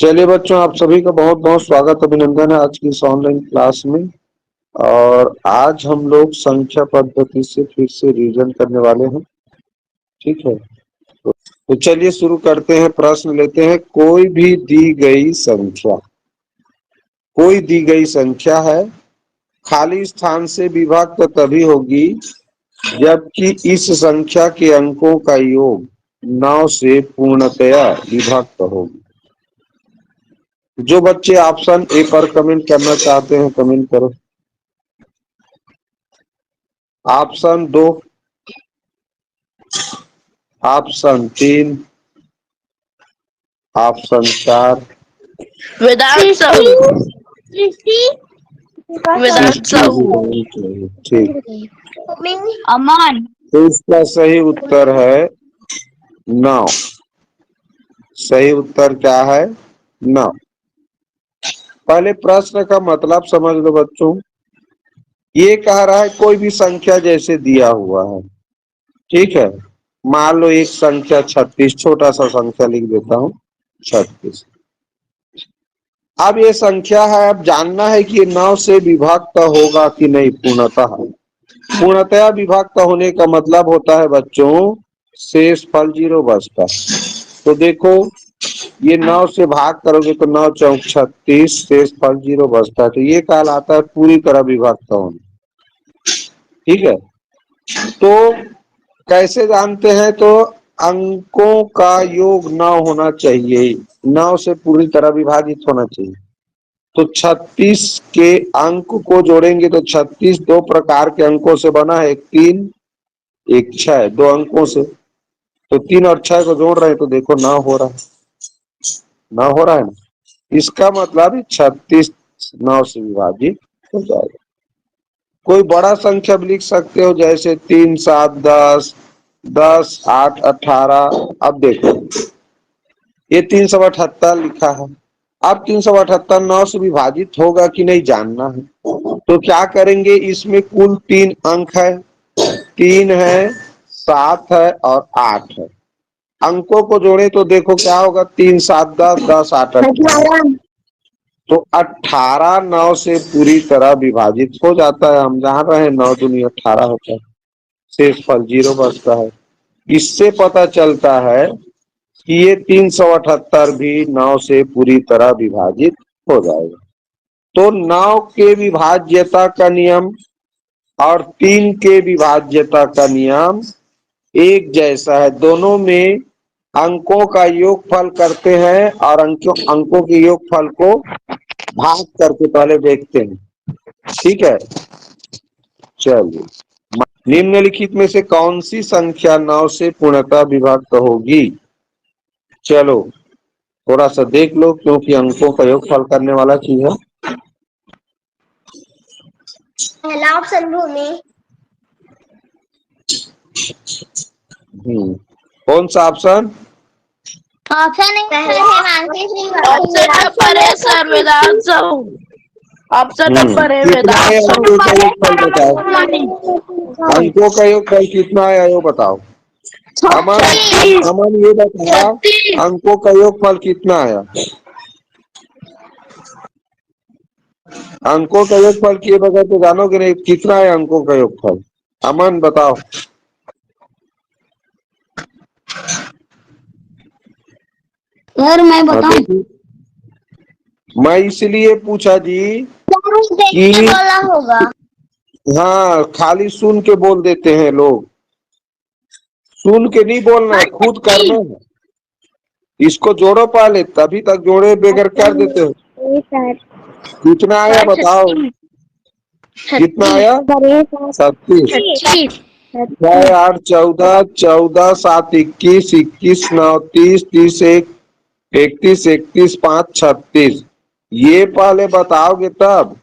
चलिए बच्चों, आप सभी का बहुत बहुत स्वागत अभिनंदन है आज की इस ऑनलाइन क्लास में। और आज हम लोग संख्या पद्धति से फिर से रिवीजन करने वाले हैं। ठीक है, तो चलिए शुरू करते हैं। प्रश्न लेते हैं। कोई दी गई संख्या है, खाली स्थान से विभक्त तभी होगी जबकि इस संख्या के अंकों का योग 9 से पूर्णतया विभक्त होगी। जो बच्चे ऑप्शन ए पर कमेंट करना चाहते हैं कमेंट करो। Option 2, option 3, option 4। वेदांत साहू। वेदांत साहू। ठीक, अमन। तो इसका सही उत्तर है 9। सही उत्तर क्या है? 9। पहले प्रश्न का मतलब समझ लो बच्चों। ये कह रहा है कोई भी संख्या जैसे दिया हुआ है, ठीक है। मान लो एक संख्या 36, छोटा सा संख्या लिख देता हूं 36। अब ये संख्या है, अब जानना है कि 9 से विभक्त होगा कि नहीं पूर्णतः। पूर्णतया विभक्त होने का मतलब होता है बच्चों शेष फल 0 बचता। तो देखो ये 9 से भाग करोगे तो 9 चौक 36, शेष फल 0 बचता है। तो ये कहलाता है पूरी तरह विभक्त होना। ठीक है, तो कैसे जानते हैं? तो अंकों का योग 9 होना चाहिए, 9 से पूरी तरह विभाजित होना चाहिए। तो 36 के अंक को जोड़ेंगे तो 36 दो प्रकार के अंकों से बना है, एक 3 एक 6, दो अंकों से। तो 3 और 6 को जोड़ रहे हैं तो देखो 9 हो रहा है, 9 हो रहा है ना। इसका मतलब 36 9 से विभाजित हो जाएगा। कोई बड़ा संख्या भी लिख सकते हो, जैसे 3 7 10, 10 8 18। अब देखो ये 378 लिखा है। अब 378 9 से विभाजित होगा कि नहीं जानना है। तो क्या करेंगे, इसमें कुल 3 अंक है, 3 है, 7 है और 8 है। अंकों को जोड़े तो देखो क्या होगा, 3 7 10, 10 8 18। तो 18 9 से पूरी तरह विभाजित हो जाता है। हम जान रहे हैं 9 दूनी 18 होता है, शेष फल 0 बचता है। इससे पता चलता है कि ये 378 भी 9 से पूरी तरह विभाजित हो जाएगा। तो 9 के विभाज्यता का नियम और 3 के विभाज्यता का नियम एक जैसा है। दोनों में अंकों का योगफल करते हैं और अंकों के योगफल को भाग करके पहले देखते हैं। ठीक है, चलिए। निम्नलिखित में से कौन सी संख्या 9 से पूर्णतः विभक्त होगी? चलो थोड़ा सा देख लो, क्योंकि अंकों का योगफल करने वाला चीज है। पहला ऑप्शन भूमि। कौन सा ऑप्शन? ऑप्शन ऑप्शन नंबर है सर वेदांत साहू। ऑप्शन नंबर है वेदांत साहू। अंकों का योगफल बताओ। अंकों का योगफल कितना आया वो बताओ। अमन, अमन ये बता, अंकों का योगफल कितना आया? अंकों का योगफल किए बगैर तो जानोगे नहीं कितना है अंकों का योगफल। अमन बताओ। सर मैं बताऊं? मैं इसलिए पूछा जी कि बोला होगा। हाँ, खाली सुन के बोल देते हैं लोग। सुन के नहीं बोलना है, खुद करना है। इसको जोड़ो पहले, तभी तक जोड़े बगैर कर देते हो। कितना आया बताओ, कितना आया? 36। 8 14, 14 7 21, 21 9 30, 30 1 31, 31 5 36। ये पहले बताओगे तब।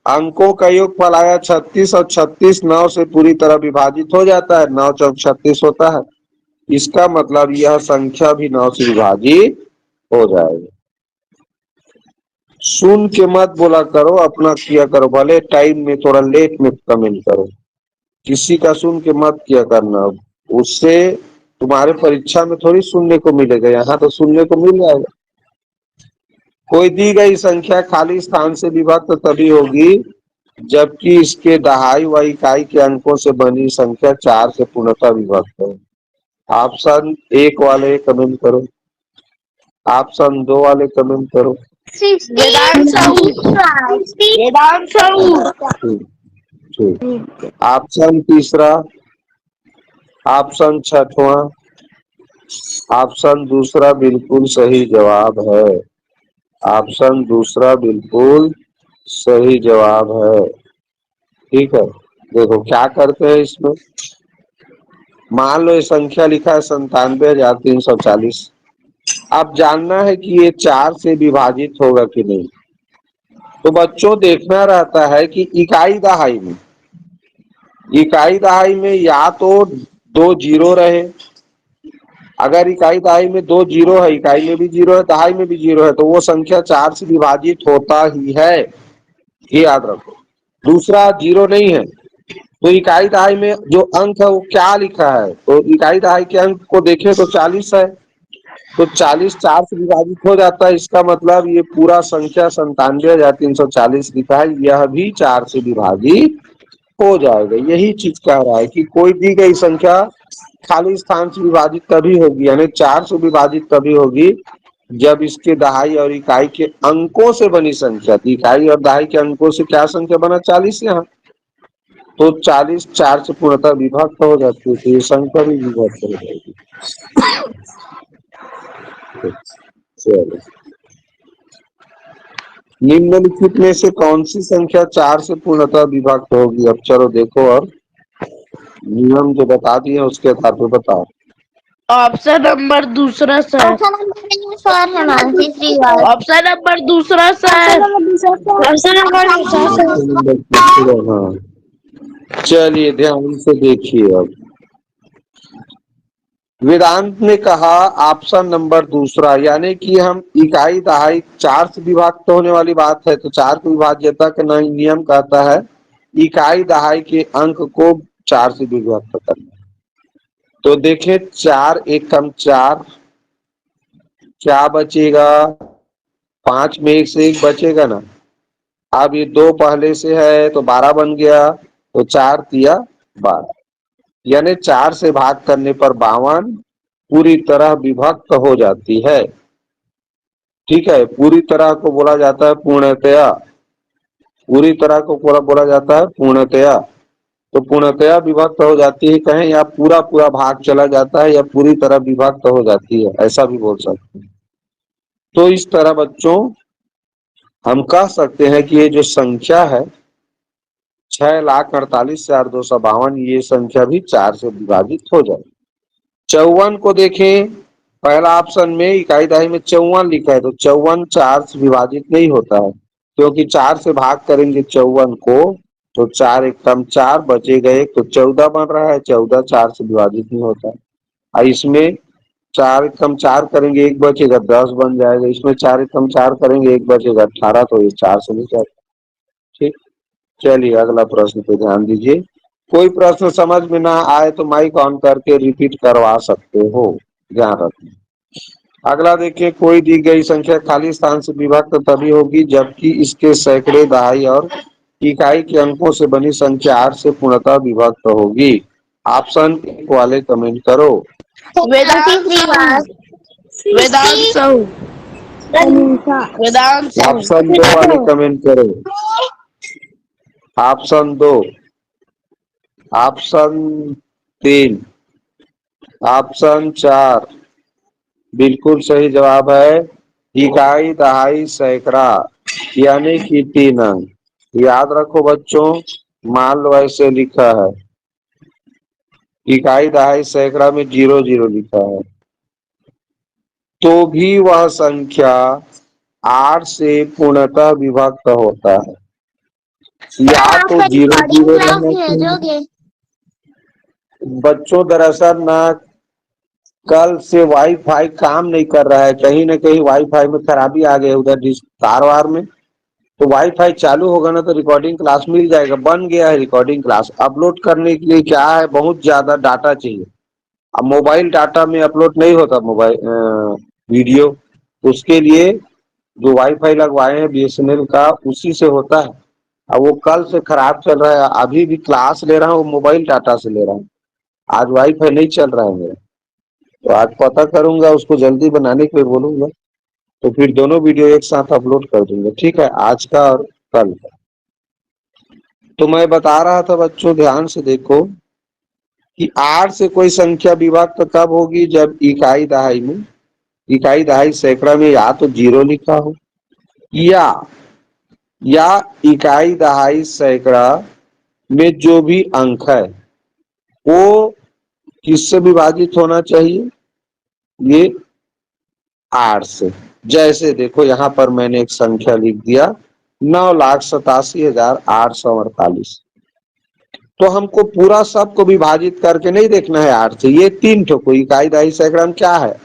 अंकों का योगफल आया 36 और 36 9 से पूरी तरह विभाजित हो जाता है, 9 चौक 36 होता है। इसका मतलब यह संख्या भी 9 से विभाजित हो जाएगी। सुन के मत बोला करो, अपना किया करो। भले टाइम में थोड़ा लेट में कमेंट करो, किसी का सुन के मत किया करना। उससे तुम्हारे परीक्षा में थोड़ी सुनने को मिलेगा, यहाँ तो सुनने को मिल जाएगा। कोई दी गई संख्या खाली स्थान से विभक्त तभी होगी जबकि इसके दहाई व इकाई के अंकों से बनी संख्या 4 से पूर्णतः विभक्त हो। ऑप्शन 1 वाले कमेंट करो, ऑप्शन 2 वाले कमेंट करो। वेदांत साहू, वेदांत साहू। ठीक। ऑप्शन तीसरा, ऑप्शन छठवां, ऑप्शन दूसरा बिल्कुल सही जवाब है। ऑप्शन दूसरा बिल्कुल सही जवाब है। ठीक है, देखो क्या करते हैं इसमें। मान लो ये संख्या लिखा है 97,340। अब जानना है कि ये 4 से विभाजित होगा कि नहीं। तो बच्चों देखना रहता है कि इकाई दहाई में या तो 2 जीरो रहे। अगर इकाई दहाई में 2 जीरो है, इकाई में भी जीरो है, दहाई में भी जीरो है, तो वो संख्या 4 से विभाजित होता ही है, ये याद रखो। दूसरा जीरो नहीं है तो इकाई दहाई में जो अंक है वो क्या लिखा है, तो इकाई दहाई के अंक को देखें तो 40 है, तो 40 4 से विभाजित हो जाता है। इसका मतलब ये पूरा संख्या 97,340 लिखा है, यह भी 4 से विभाजित हो जाएगा। यही चीज कह रहा है कि कोई दी गई संख्या खाली स्थान से विभाजित तभी होगी, यानी 4 से विभाजित तभी होगी जब इसके दहाई और इकाई के अंकों से बनी संख्या, इकाई और दहाई के अंकों से क्या संख्या बना 40 यहाँ, तो 40 4 से पूर्णतः विभक्त हो जाती है, तो ये संख्या भी विभक्त हो जाएगी। चलो, निम्नलिखित में से कौन सी संख्या 4 से पूर्णतः विभक्त होगी। अब चलो देखो, और नियम जो बता दिए उसके आधार पर बताओ। ऑप्शन नंबर दूसरा सर, ऑप्शन नंबर सर है ना, तीसरी बार। ऑप्शन नंबर दूसरा सर, ऑप्शन नंबर दूसरा। हाँ, चलिए ध्यान से देखिए। अब वेदांत ने कहा ऑप्शन नंबर दूसरा, यानी कि हम इकाई दहाई 4 से विभक्त होने वाली बात है, तो 4 की विभाज्यता का नियम कहता है इकाई दहाई के अंक को 4 से विभक्त करना। तो देखें 4 एकम 4, क्या बचेगा, 5 में 1 से 1 बचेगा ना। अब ये 2 पहले से है तो 12 बन गया, तो 4 तिया 12, यानी 4 से भाग करने पर 52 पूरी तरह विभक्त हो जाती है। ठीक है, पूरी तरह को बोला जाता है पूर्णतया, पूरी तरह को बोला जाता है पूर्णतया। तो पूर्णतया विभक्त हो जाती है, कहें या पूरा पूरा भाग चला जाता है, या पूरी तरह विभक्त हो जाती है, ऐसा भी बोल सकते हैं। तो इस तरह बच्चों हम कह सकते हैं कि ये जो संख्या है 6,48,252, ये संख्या भी 4 से विभाजित हो जाए। 54 को देखें, पहला ऑप्शन में इकाई दहाई में 54 लिखा है, तो 54 4 से विभाजित नहीं होता है, क्योंकि 4 से भाग करेंगे 54 को तो 4 एकम 4 बचेगा 1, तो 14 बन रहा है। 14 4 से विभाजित नहीं होता है। और इसमें 4 एकम 4 करेंगे 1 बचेगा, 10 बन जाएगा। इसमें 4 एकम 4 करेंगे 1 बचेगा, 18, तो ये 4 से नहीं जाएगा। ठीक, चलिए अगला प्रश्न पे ध्यान दीजिए। कोई प्रश्न समझ में ना आए तो माइक ऑन करके रिपीट करवा सकते हो, ध्यान रखना। अगला देखिए, कोई दी गई संख्या खाली स्थान से विभक्त तभी होगी जबकि इसके सैकड़े दहाई और इकाई के अंकों से बनी संख्या 8 से पूर्णतः विभक्त होगी। ऑप्शन 1 वाले कमेंट करो। वेदांत साहू, वेदांत साहू, वेदांत साहू। ऑप्शन 2 वाले कमेंट करो। ऑप्शन 2, ऑप्शन 3, ऑप्शन 4 बिल्कुल सही जवाब है इकाई दहाई सैकड़ा, यानी कि 3 अंक। याद रखो बच्चों, मान लो ऐसे लिखा है इकाई दहाई सैकड़ा में 0 0 लिखा है, तो भी वह संख्या 8 से पूर्णतः विभक्त होता है। या तो 0 0 रहना चाहिए। बच्चों दरअसल ना कल से वाईफाई काम नहीं कर रहा है, कहीं ना कहीं वाईफाई में खराबी आ गई उधर तार वार में, तो वाईफाई चालू होगा ना तो रिकॉर्डिंग क्लास मिल जाएगा। बन गया है रिकॉर्डिंग क्लास। अपलोड करने के लिए क्या है, बहुत ज्यादा डाटा चाहिए। अब मोबाइल डाटा में अपलोड नहीं होता मोबाइल वीडियो, उसके लिए जो वाईफाई लगवाए हैं बीएसएनएल का उसी से होता है। अब वो कल से खराब चल रहा है, अभी भी क्लास ले रहा हूँ मोबाइल डाटा से ले रहा हूँ, आज वाईफाई नहीं चल रहा है मेरा। तो आज पता करूंगा, उसको जल्दी बनाने के लिए बोलूंगा, तो फिर दोनों वीडियो एक साथ अपलोड कर दूंगा, ठीक है, आज का और कल का। तो मैं बता रहा था बच्चों, ध्यान से देखो कि 8 से कोई संख्या विभक्त कब होगी, जब इकाई दहाई में, इकाई दहाई सैकड़ा में या तो 0 लिखा हो या इकाई दहाई सैकड़ा में जो भी अंक है वो किससे विभाजित होना चाहिए, ये 8 से। जैसे देखो यहाँ पर मैंने एक संख्या लिख दिया 9,87,848। तो हमको पूरा सबको विभाजित करके नहीं देखना है 8 से, ये 3 ठो को इकाई दहाई सैकड़ा में क्या है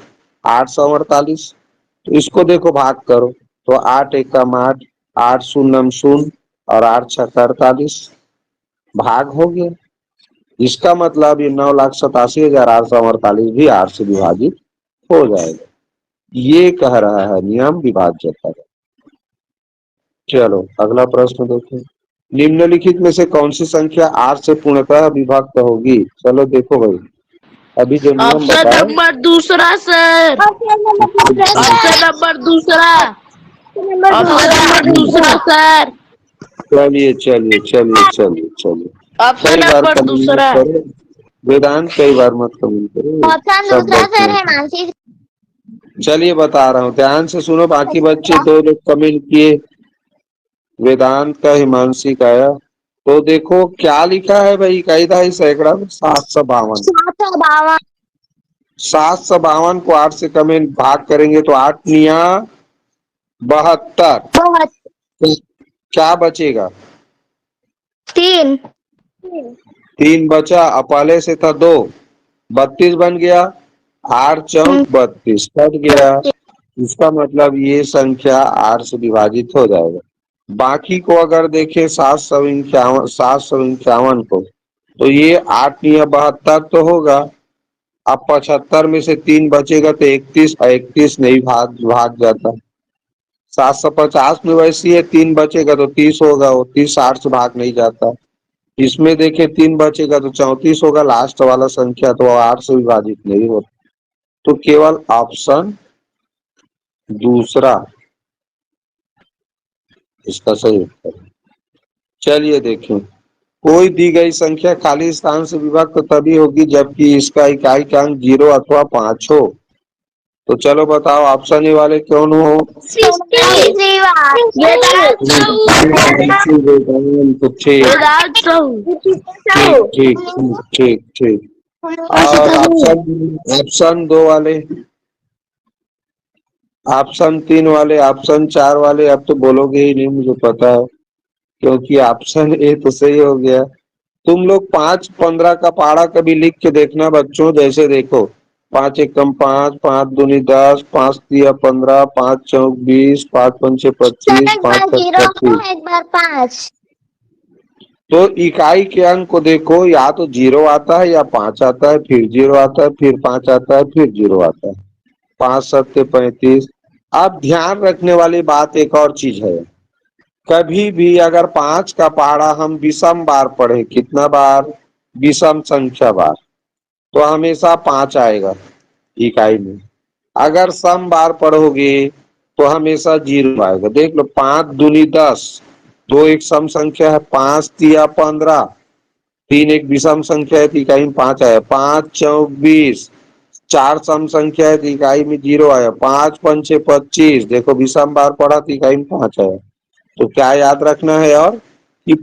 848। तो इसको देखो भाग करो, तो 8 एकम 8, 8 शून्यम शून्य और 8 छक्का 48, भाग हो गया। इसका मतलब ये 9,87,848 भी 8 से विभाजित हो जाएगा। ये कह रहा है नियम विभाज्यता का। चलो अगला प्रश्न देखें, निम्नलिखित में से कौन सी संख्या 8 से पूर्णतः विभक्त होगी। चलो देखो भाई, अभी जो नियम ऑप्शन बताया, नंबर दूसरा सर, ऑप्शन नंबर दूसरा, ऑप्शन नंबर दूसरा सर, चलिए चलिए चलिए चलिए चलिए, ऑप्शन कई बार नंबर कमेंट दूसरा। करो वेदांत, कई बार मत कमेंट करो, ऑप्शन सब दूसरा सर बच्चे। है मानसी। चलिए बता रहा हूँ, ध्यान से सुनो, बाकी बच्चे 2 लोग कमेंट किए, वेदांत का, हिमांशी का आया। तो देखो क्या लिखा है भाई, इकाई दहाई सैकड़ा में 752। 752। 752 को 8 से कमेंट भाग करेंगे तो 8 निया 72, क्या बचेगा 3। 3 बचा, अब पहले से था 2, 32 बन गया, 8 चौक 32 कट गया। इसका मतलब ये संख्या 8 से विभाजित हो जाएगा। बाकी को अगर देखें 751 को, तो ये 8 निया 72 तो होगा। अब 75 में से 3 बचेगा तो 31, और 31 नहीं भाग भाग जाता। 750 में वैसी है, 3 बचेगा तो 30 होगा, वो 30 8 से भाग नहीं जाता। इसमें देखे 3 बचेगा तो 34 होगा, लास्ट वाला संख्या तो 8 से विभाजित नहीं होता। तो केवल ऑप्शन दूसरा इसका सही उत्तर है। चलिए देखें, कोई दी गई संख्या खाली स्थान से विभक्त तभी होगी जबकि इसका इकाई का अंक 0 अथवा 5 हो। तो चलो बताओ, ऑप्शन ए वाले कौन हो, तो ठीक वेदांत साहू, ठीक ठीक ठीक ठीक। और ऑप्शन 2 वाले, ऑप्शन 3 वाले, ऑप्शन 4 वाले, अब तो बोलोगे ही नहीं, मुझे पता है, क्योंकि ऑप्शन ए तो सही हो गया। तुम लोग 5-15 का पहाड़ा कभी लिख के देखना बच्चों, जैसे देखो 5 एकम 5, 5 दूनी 10, 5 तिया 15, 5 चौक 20, 5 पंचे 25, 5 छक 25। एक बार 5। तो इकाई के अंक को देखो, या तो 0 आता है या 5 आता है, फिर 0 आता है, फिर 5 आता है, फिर 0 आता है। 5 सत्ते 35। अब ध्यान रखने वाली बात एक और चीज है, कभी भी अगर 5 का पहाड़ा हम विषम बार पढ़े, कितना बार, विषम संख्या बार, तो हमेशा 5 आएगा इकाई में। अगर सम बार पढ़ोगे तो हमेशा 0 आएगा। देख लो, 5 दूनी 10, 2 एक सम संख्या है, 5 तिया 15, 3 एक विषम संख्या है तो इकाई में 5 आया, 5 चौक 20, 4 सम संख्या है तो इकाई में 0 आया, 5 पंचे 25, देखो विषम बार पढ़ा तो इकाई में 5 आया। तो क्या याद रखना है, और कि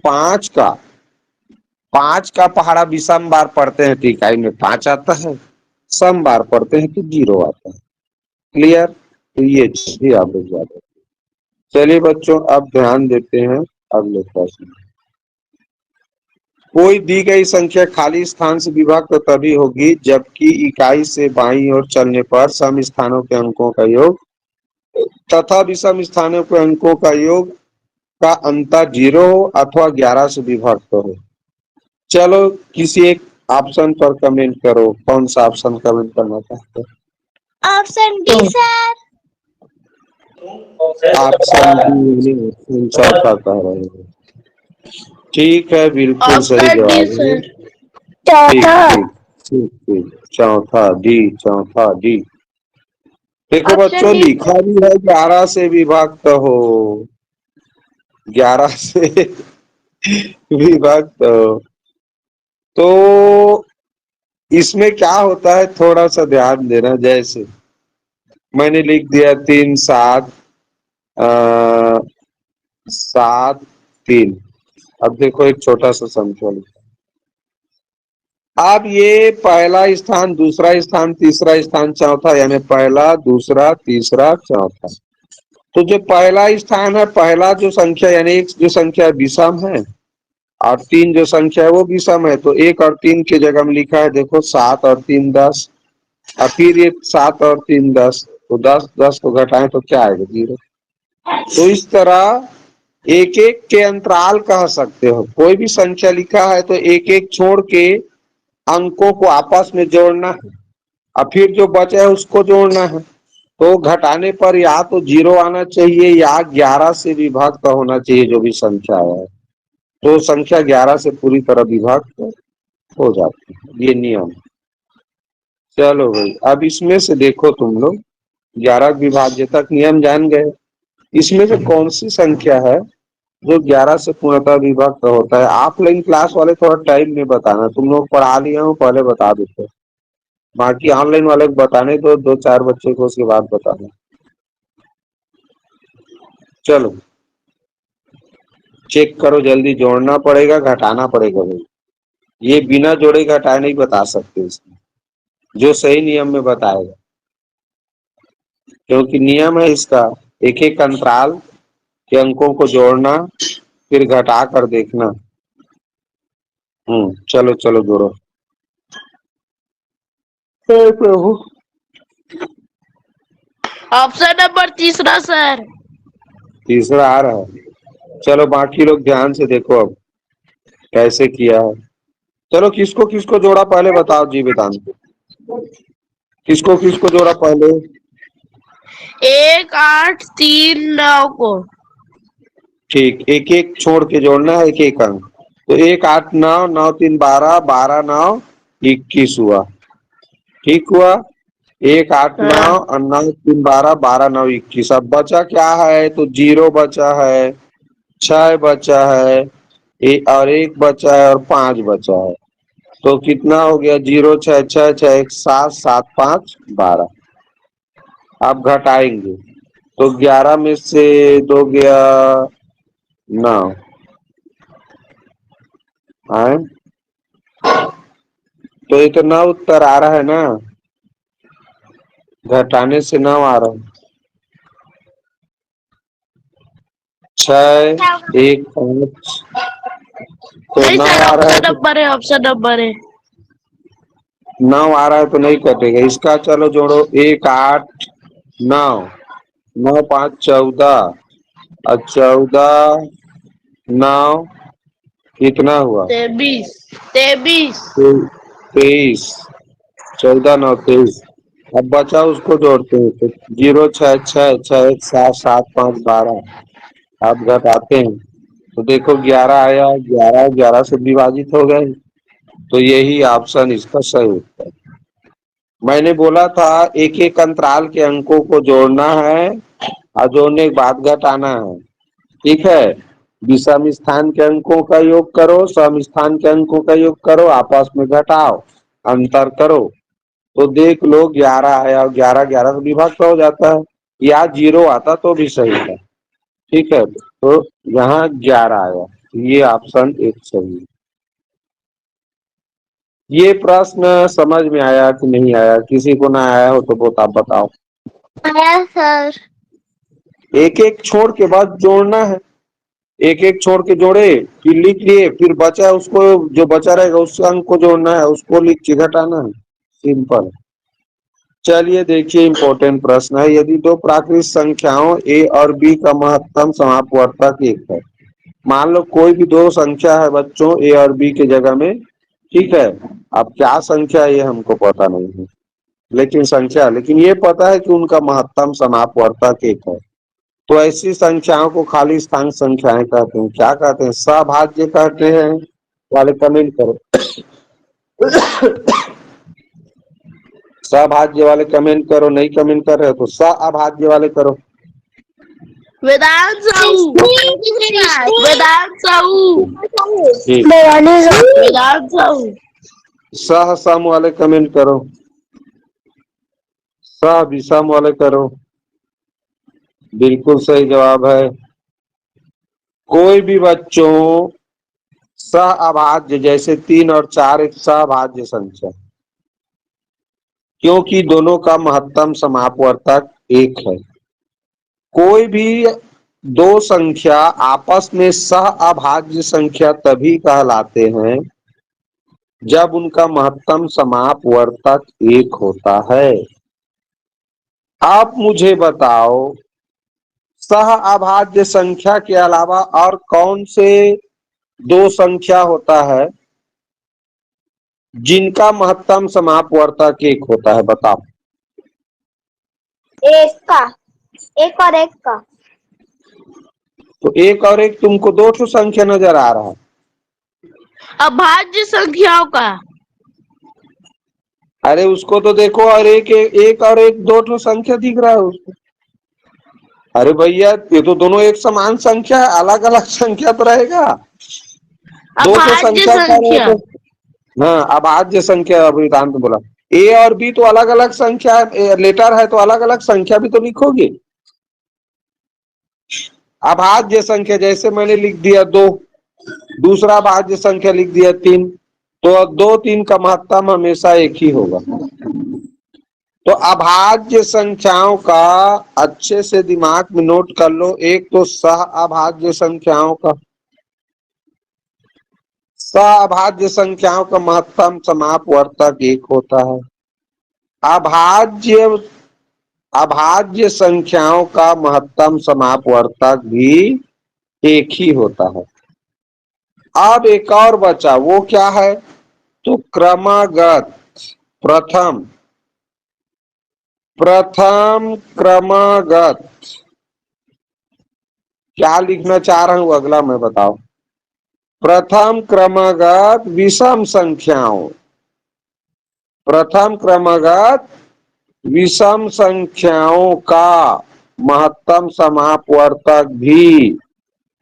5 का पहाड़ा विषम बार पढ़ते हैं तो इकाई में 5 आता है, सम बार पढ़ते हैं तो 0 आता है। क्लियर, तो ये चीज भी आप लोग याद रखें। चलिए बच्चों, अब ध्यान देते हैं अगले प्रश्न। कोई दी गई संख्या खाली स्थान से विभक्त तभी होगी जबकि इकाई से बाईं ओर चलने पर सम स्थानों के अंकों का योग तथा विषम स्थानों के अंकों का योग का अंतर 0 हो अथवा 11 से विभक्त हो। चलो किसी एक ऑप्शन पर कमेंट करो, कौन सा ऑप्शन कमेंट करना चाहते हो। Option D sir. Option B यानी ऑप्शन चौथा कह रहे हैं। ठीक है, बिल्कुल सही ऑप्शन डी जवाब है। सर। ठीक चौथा। ठीक ठीक ठीक, चौथा डी, चौथा डी। देखो ऑप्शन बच्चों, डी। लिखा भी है 11 से विभक्त हो, 11 से विभक्त हो। तो इसमें क्या होता है, थोड़ा सा ध्यान देना। जैसे मैंने लिख दिया 3 7 7 3। अब देखो एक छोटा सा संख्या लिखा। अब ये पहला स्थान, दूसरा स्थान, तीसरा स्थान, चौथा, यानी पहला, दूसरा, तीसरा, चौथा। तो जो पहला स्थान है, पहला जो संख्या यानी एक जो संख्या विषम है, और 3 जो संख्या है वो विषम है। तो 1 और 3 की जगह में लिखा है, देखो 7 और 3 10। और फिर ये 7 और 3 10, तो 10 10 को घटाएं तो क्या आएगा, 0। तो इस तरह एक एक के अंतराल कह सकते हो। कोई भी संख्या लिखा है तो एक एक छोड़ के अंकों को आपस में जोड़ना है, और फिर जो बचा है उसको जोड़ना है। तो घटाने पर या तो 0 आना चाहिए या 11 से विभक्त होना चाहिए जो भी संख्या है। तो संख्या 11 से पूरी तरह विभक्त हो जाती है, ये नियम। चलो भाई, अब इसमें से देखो तुम लोग, 11 विभाज्य तक नियम जान गए। इसमें से कौन सी संख्या है जो 11 से पूर्णतः विभक्त होता है? ऑफलाइन क्लास वाले थोड़ा टाइम में बताना, तुम लोग पढ़ा लिए हो पहले बता देते। बाकी ऑनलाइन वाले को बताने दो, 2 4 बच्चे को, उसके बाद बताना। चलो चेक करो जल्दी, जोड़ना पड़ेगा घटाना पड़ेगा भाई। ये बिना जोड़े घटाए नहीं बता सकते इसमें, जो सही नियम में बताएगा। क्योंकि नियम है इसका, एक एक अंतराल के अंकों को जोड़ना, फिर घटा कर देखना। चलो चलो जोड़ो। हे प्रभु। ऑप्शन नंबर तीसरा सर। तीसरा आ रहा है। चलो बाकी लोग ध्यान से देखो अब कैसे किया है। चलो किसको किसको जोड़ा पहले बताओ जी, वेदांत। किसको किसको जोड़ा पहले? 1 8 3 9 को। ठीक, एक एक छोड़ के जोड़ना है, एक एक अंक। तो 1 8 9 9 3 12, 12 9 21 हुआ। ठीक हुआ। 1 8 9 हाँ। और 9 3 12, 12 9 21। अब बचा क्या है, तो 0 बचा है, 6 बचा है, और 1 बचा है, और 5 बचा है। तो कितना हो गया, 0 6 6 6 1 7 7 5 12। आप घटाएंगे तो 11 में से 2 गया 9 है। तो इतना उत्तर आ रहा है ना, घटाने से 9 आ रहा है। 6 1 5, तो नहीं 9 सर, आ रहा है ऑप्शन तो नंबर है, ऑप्शन नंबर है। 9 आ रहा है तो नहीं कटेगा इसका। चलो जोड़ो, 1 8 9, 9 5 14, और 14 9 कितना हुआ, 23 23। 23। 14 9 23। अब बचा उसको जोड़ते हैं, तो 0 6 6 6 1 7 7 5 12। आप घटाते हैं तो देखो 11 आया, 11 11 से विभाजित हो गए। तो यही ऑप्शन इसका सही उत्तर है। मैंने बोला था एक एक अंतराल के अंकों को जोड़ना है, और जोड़ने के बाद घटाना है। ठीक है, विषम स्थान के अंकों का योग करो, सम स्थान के अंकों का योग करो, आपस में घटाओ, अंतर करो। तो देख लो 11 आया, और 11 11 से विभक्त हो जाता है, या 0 आता तो भी सही था। ठीक है, तो यहाँ 11 आया, ये ऑप्शन एक सही है। ये प्रश्न समझ में आया कि नहीं आया? किसी को ना आया हो तो बहुत आप बताओ। आया सर। एक एक छोड़ के बाद जोड़ना है, एक एक छोड़ के जोड़े, फिर लिख लिए, फिर बचा उसको, जो बचा रहेगा उस अंक को जोड़ना है, उसको लिख के घटाना है, सिंपल। चलिए देखिए, इंपॉर्टेंट प्रश्न है। यदि दो प्राकृत संख्याओं a और b का महत्तम समापवर्तक 1 है। मान लो कोई भी दो संख्या है बच्चों, a और b के जगह में। ठीक है, अब क्या संख्या है ये हमको पता नहीं है, लेकिन संख्या, लेकिन ये पता है कि उनका महत्तम समापवर्तक 1 है। तो ऐसी संख्याओं को खाली स्थान संख्याएं कहते हैं। क्या कहते हैं? सभाज्य कहते हैं। वाले कमेंट करो। सभाज्य वाले कमेंट करो, नहीं कमेंट कर रहे हो तो सअभाज्य वाले करो। वेदांत साहू, वेदांत साहू, ठीक, वेदांत साहू, सह सम वाले कमेंट करो, सह विषम वाले करो। बिल्कुल सही जवाब है। कोई भी बच्चों सहअभाज्य जैसे 3 और 4 एक सहभाज्य संख्या, क्योंकि दोनों का महत्तम समापवर्तक 1 है। कोई भी दो संख्या आपस में सहअभाज्य संख्या तभी कहलाते हैं जब उनका महत्तम समापवर्तक 1 होता है। आप मुझे बताओ, सहअभाज्य संख्या के अलावा और कौन से दो संख्या होता है जिनका महत्तम समापवर्तक 1 होता है? बताओ। एक का, एक और एक का। तो 1 और 1 तुमको 2 ठो संख्या नजर आ रहा है। अभाज्य संख्याओं का। अरे उसको तो देखो, और एक और एक 2 ठो संख्या दिख रहा है उसको। अरे भैया, ये तो दोनों एक समान संख्या है, अलग अलग संख्या तो रहेगा। 2 ठो अभाज्य संख्या का रहे संख्या। तो हाँ, अभाज्य संख्या वेदांत बोला। ए और बी तो अलग अलग संख्या लेटर है, तो अलग अलग संख्या भी तो लिखोगे। अभाज्य संख्या जैसे मैंने लिख दिया 2, दूसरा भाज्य संख्या लिख दिया 3, तो 2 3 का महत्तम हमेशा 1 ही होगा। तो अभाज्य संख्याओं का अच्छे से दिमाग में नोट कर लो। एक तो सहअभाज्य संख्याओं का, सहअभाज्य संख्याओं का महत्तम समापवर्तक 1 होता है। अभाज्य संख्याओं का महत्तम समापवर्तक भी 1 ही होता है। अब एक और बचा, वो क्या है? तो क्रमागत, प्रथम क्रमागत। क्या लिखना चाह रहा हूं अगला मैं बताओ। प्रथम क्रमागत विषम संख्याओं, प्रथम क्रमागत विषम संख्याओं का महत्तम समापवर्तक भी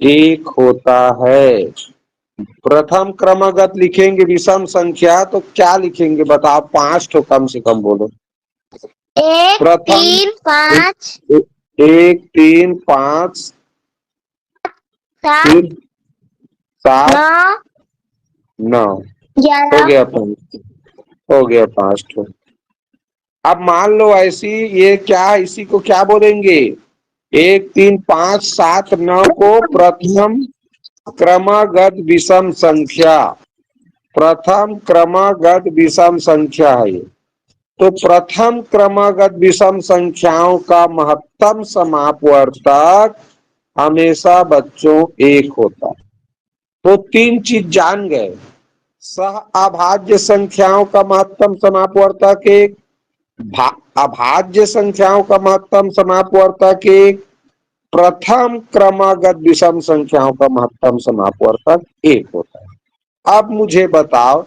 1 होता है। प्रथम क्रमागत लिखेंगे विषम संख्या तो क्या लिखेंगे बताओ? 5 तो कम से कम बोलो। 1 प्रथम 3 5 1 3 5 7 फिर 7 9 9 हो 11 गया 5, हो गया 5 तो। अब मान लो ऐसी, ये क्या है, इसी को क्या बोलेंगे? 1 3 5 7 9 को प्रथम क्रमागत विषम संख्या, प्रथम क्रमागत विषम संख्या है ये। तो प्रथम क्रमागत विषम संख्याओं का महत्तम समापवर्तक हमेशा बच्चों 1 होता है। तो 3 चीज जान गए। सहअभाज्य संख्याओं का महत्तम समापवर्तक 1, अभाज्य संख्याओं का महत्तम समापवर्तक 1, प्रथम क्रमागत विषम संख्याओं का महत्तम समापवर्तक 1 होता है। अब मुझे बताओ,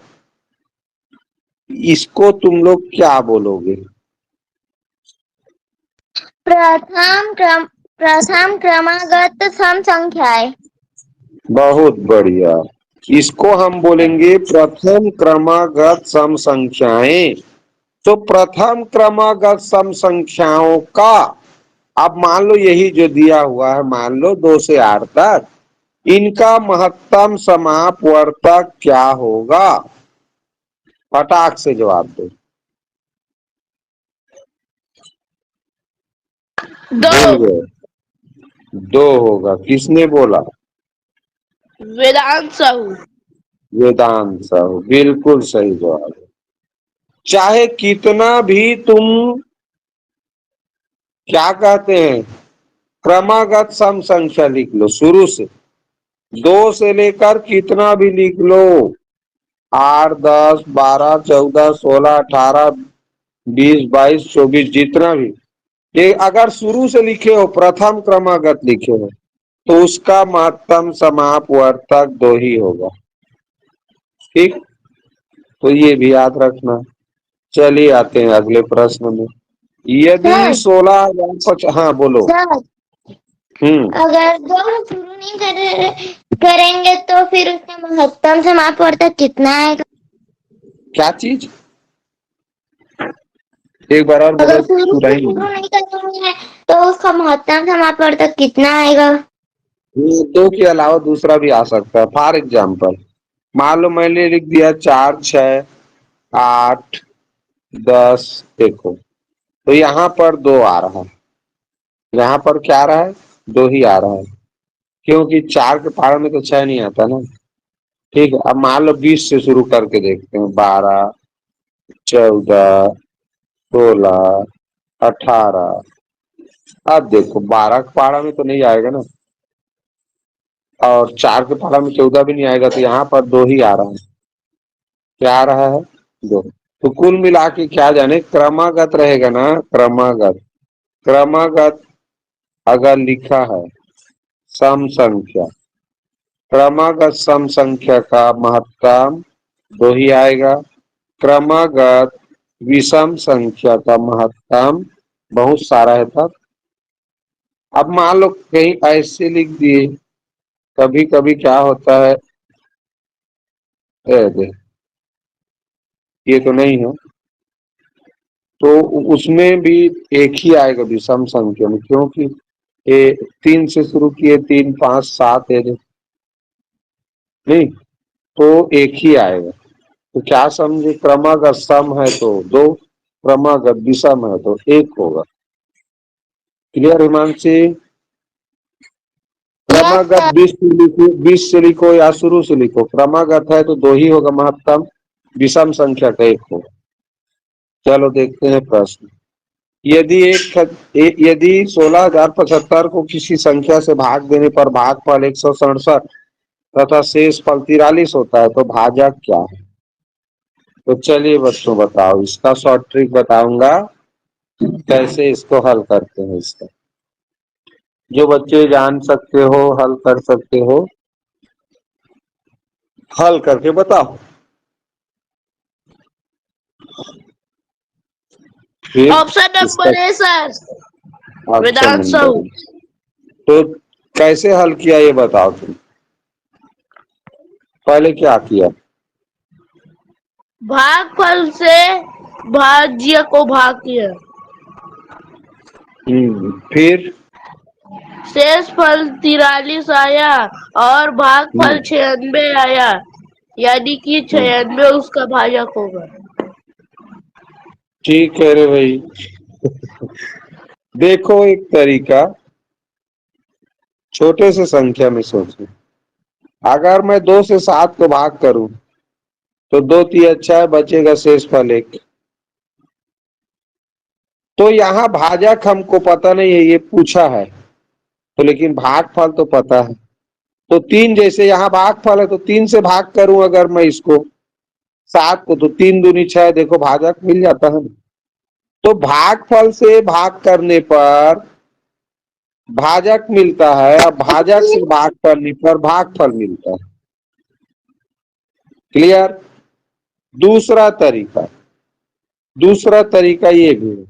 इसको तुम लोग क्या बोलोगे? प्रथम क्रमागत सम संख्याएं। बहुत बढ़िया। इसको हम बोलेंगे प्रथम क्रमागत सम संख्याएं। तो प्रथम क्रमागत सम संख्याओं का, अब मान लो यही जो दिया हुआ है, मान लो 2 से 8 तक, इनका महत्तम समापवर्तक क्या होगा? फटाक से जवाब दो। 2। भूल गए? 2 होगा। किसने बोला? वेदांत साहू। वेदांत साहू, बिल्कुल सही जवाब है। चाहे कितना भी तुम क्या कहते हैं क्रमागत सम संख्या लिख लो, शुरू से 2 से लेकर कितना भी लिख लो, 8 10 12 14 16 18 20 22 24, जितना भी, ये अगर शुरू से लिखे हो, प्रथम क्रमागत लिखे हो, तो उसका महत्तम समापवर्तक 2 ही होगा। ठीक, तो ये भी याद रखना। चलिए आते हैं अगले प्रश्न में। यदि सर। 16,050, हाँ बोलो। सर, अगर दो शुरू नहीं करेंगे तो फिर उसका महत्तम समापवर्तक कितना आएगा? क्या चीज? एक बार और अगर बोलो, शुरू सुना से ही शुरू नहीं। नहीं करेंगे तो उसका महत्तम समापवर्तक कितना आएगा? ये 2 के अलावा दूसरा भी आ सकता है। फॉर एग्जाम्पल, मान लो मैंने लिख दिया 4, 6, 8, 10। देखो, तो यहाँ पर 2 आ रहा है, यहाँ पर क्या आ रहा है? 2 ही आ रहा है, क्योंकि 4 के पहाड़ में तो 6 नहीं आता ना। ठीक है, अब मान लो 20 से शुरू करके देखते हैं। 12, 14, 16, 18। अब देखो 12 के पहाड़ा में तो नहीं आएगा ना, और 4 के पहाड़ा में 14 भी नहीं आएगा, तो यहाँ पर 2 ही आ रहा है। क्या आ रहा है? 2। तो कुल मिला के क्या जाने, क्रमागत रहेगा ना, क्रमागत। क्रमागत अगर लिखा है सम संख्या, क्रमागत सम संख्या का महत्तम 2 ही आएगा। क्रमागत विषम संख्या का महत्तम बहुत सारा है तब। अब मान लो कहीं ऐसे लिख दिए, कभी कभी क्या होता है, देख, ये तो नहीं है, तो उसमें भी एक ही आएगा विषम संख्या में, क्योंकि ये 3 से शुरू किए, 3, 5, 7 है नहीं, तो एक ही आएगा। तो क्या समझे, क्रमागत सम है तो 2, क्रमागत विषम है तो 1 होगा। क्लियर हिमांशी? क्रमागत 20 से लिखो या शुरू से लिखो, क्रमागत है तो 2 ही होगा महत्तम, विषम संख्या का 1 होगा। चलो देखते हैं प्रश्न। यदि 16,075 को किसी संख्या से भाग देने पर भागफल 167 तथा शेष फल 43 होता है, तो भाजक क्या है? तो चलिए बच्चों बताओ, इसका शॉर्ट ट्रिक बताऊंगा कैसे इसको हल करते हैं। इसका जो बच्चे जान सकते हो, हल कर सकते हो, हल करके बताओ। फिर ऑप्शन इसका number A sir, option Vedant number, Sahu. तो कैसे हल किया ये बताओ तुम। पहले क्या किया? भागफल से भाज्य को भाग किया, फिर शेष फल 43 आया और भागफल 96 आया, यानी कि 96 उसका भाजक होगा। ठीक है रे भाई। देखो एक तरीका, छोटे से संख्या में सोचो। अगर मैं 2 से 7 को भाग करूं तो 2 3 अच्छा है, बचेगा शेष फल 1। तो यहाँ भाजक हमको पता नहीं है, ये पूछा है तो, लेकिन भागफल तो पता है। तो 3, जैसे यहाँ भागफल है तो 3 से भाग करूं अगर मैं इसको 7 को, तो 3 दूनी 6, देखो भाजक मिल जाता है ना। तो भागफल से भाग करने पर भाजक मिलता है, अब भाजक से भाग करने पर भागफल मिलता है। क्लियर? दूसरा तरीका, दूसरा तरीका ये भी है,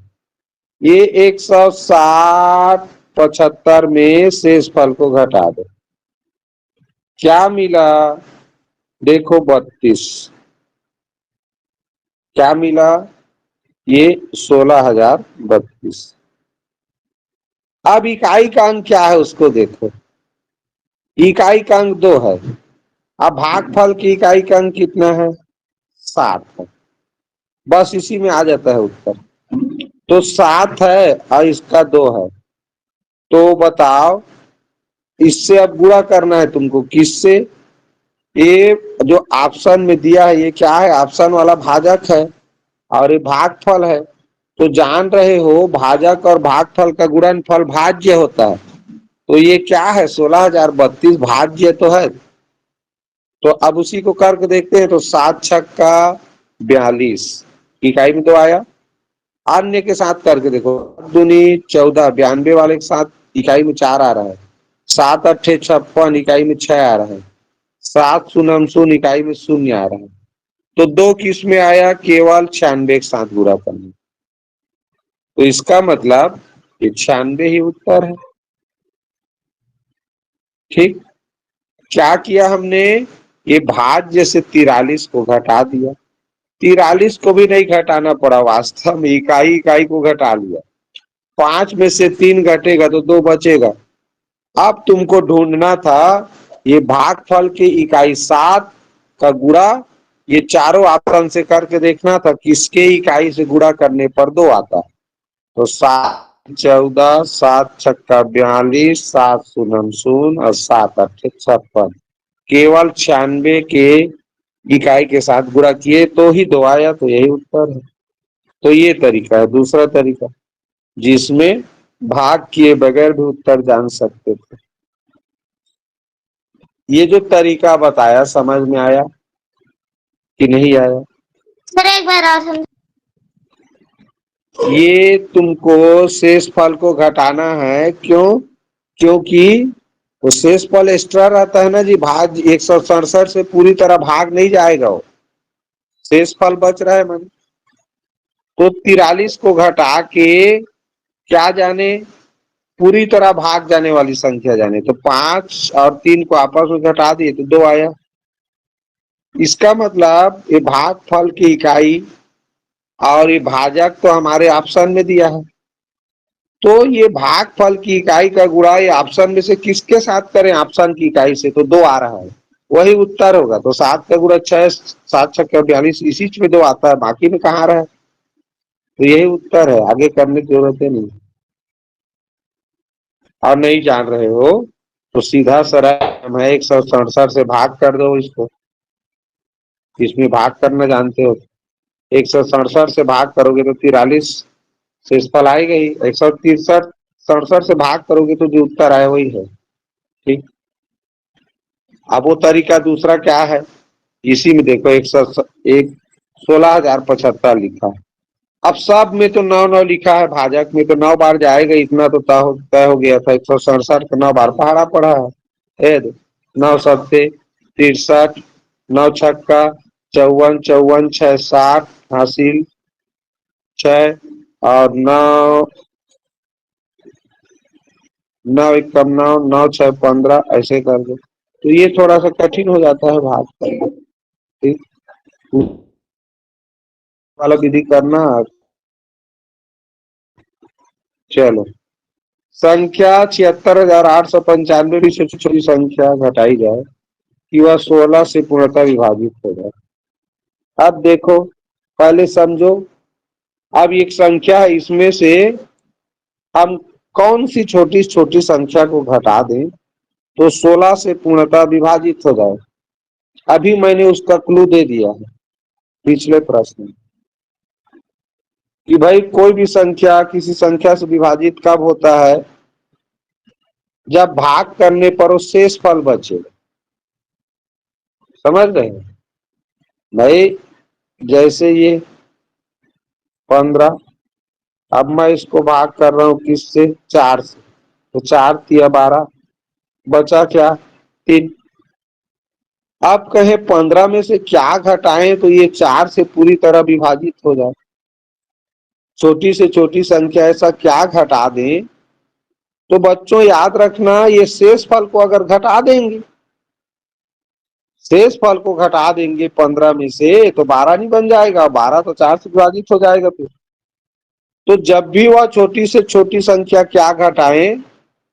ये 160 75 में शेष फल को घटा दो, क्या मिला? देखो 32। क्या मिला? ये 16,032। अब इकाई का अंक क्या है उसको देखो, इकाई का अंक 2 है। अब भागफल की इकाई का अंक कितना है? 7 है। बस इसी में आ जाता है उत्तर। तो 7 है और इसका 2 है, तो बताओ इससे अब गुणा करना है तुमको, किससे? ये जो ऑप्शन में दिया है ये क्या है? ऑप्शन वाला भाजक है और ये भागफल है। तो जान रहे हो भाजक और भागफल का गुणनफल भाज्य होता है। तो ये क्या है? 16,032 भाज्य तो है। तो अब उसी को करके देखते हैं। तो 7 छक्का 42, इकाई में तो आया। अन्य के साथ करके देखो, दूनी 14, 92 वाले के साथ इकाई में 4 आ रहा है, 7 अट्ठे 56 इकाई में 6 आ रहा है, 7 शून्य शून्य इकाई में 0 आ रहा है। तो 2 किस में आया? केवल 96 के साथ गुणा करना। तो इसका मतलब ये 96 ही उत्तर है। ठीक, क्या किया हमने? ये भाज्य से 43 को घटा दिया। 43 को भी नहीं घटाना पड़ा, वास्तव में इकाई इकाई को घटा लिया। 5 में से 3 घटेगा तो 2 बचेगा। अब तुमको ढूंढना था ये भागफल की इकाई 7 का गुणा, ये चारों ऑप्शन से करके देखना था किसके इकाई से गुणा करने पर 2 आता। तो 7 14, 7 छक्का 42, 7 शून्य शून्य और 7 अट्ठे 56, केवल 96 के इकाई के साथ गुणा किए तो ही 2 आया, तो यही उत्तर है। तो ये तरीका है, दूसरा तरीका जिसमें भाग किए बगैर भी उत्तर जान सकते थे। ये जो तरीका बताया समझ में आया कि नहीं आया? सर एक बार और समझ। ये तुमको शेष फल को घटाना है, क्यों? क्योंकि वो शेष फल एक्स्ट्रा रहता है ना जी, भाग 167 से पूरी तरह भाग नहीं जाएगा, वो शेष फल बच रहा है मन। तो 43 को घटा के क्या जाने? पूरी तरह भाग जाने वाली संख्या जाने। तो 5 और 3 को आपस में घटा दिए तो 2 आया। इसका मतलब ये भाग फल की इकाई और ये भाजक तो हमारे ऑप्शन में दिया है, तो ये भाग फल की इकाई का गुणा ये ऑप्शन में से किसके साथ करें? ऑप्शन की इकाई से, तो 2 आ रहा है, वही उत्तर होगा। तो 7 का गुणा 6, 7 छक्का 42, इसी में 2 आता है, बाकी में कहाँ आ रहा है? तो यही उत्तर है, आगे करने की जरूरत है नहीं। और नहीं जान रहे हो तो सीधा सरल है, 167 से भाग कर दो इसको। इसमें भाग करना जानते हो, 167 से भाग करोगे तो 43 शेषफल आएगा ही, 167 से भाग करोगे तो जो उत्तर आए वही है। ठीक, अब वो तरीका दूसरा क्या है? इसी में देखो 16,075 लिखा है। अब सब में तो 9 लिखा है, भाजक में तो 9 बार जाएगा, इतना तो तय हो गया था। 167 का 9 बार पहाड़ा पड़ा है। 9 सत्ते 63, 9 छक्का 54, 54 6 60 हासिल 6, और 9 9 1 कम 9, 9 6 15, ऐसे कर दो। तो ये थोड़ा सा कठिन हो जाता है भाग करना। ठीक, वाला विधि करना। चलो, संख्या 76,895 से छोटी संख्या घटाई जाए कि वह 16 से पूर्णतः विभाजित हो जाए। अब देखो, पहले समझो, अब एक संख्या है, इसमें से हम कौन सी छोटी छोटी संख्या को घटा दें तो 16 से पूर्णतः विभाजित हो जाए। अभी मैंने उसका क्लू दे दिया है पिछले प्रश्न कि भाई कोई भी संख्या किसी संख्या से विभाजित कब होता है? जब भाग करने पर वो शेष फल बचे। समझ रहे हैं भाई? जैसे ये 15, अब मैं इसको भाग कर रहा हूं किससे? 4 से, तो 4 तिया 12, बचा क्या? 3। अब कहे 15 में से क्या घटाएं तो ये 4 से पूरी तरह विभाजित हो जाए। छोटी से छोटी संख्या ऐसा क्या घटा दें? तो बच्चों याद रखना, ये शेष फल को अगर घटा देंगे, शेष फल को घटा देंगे 15 में से तो 12 नहीं बन जाएगा, 12 तो 4 से विभाजित हो जाएगा फिर। तो जब भी वह छोटी से छोटी संख्या क्या घटाएं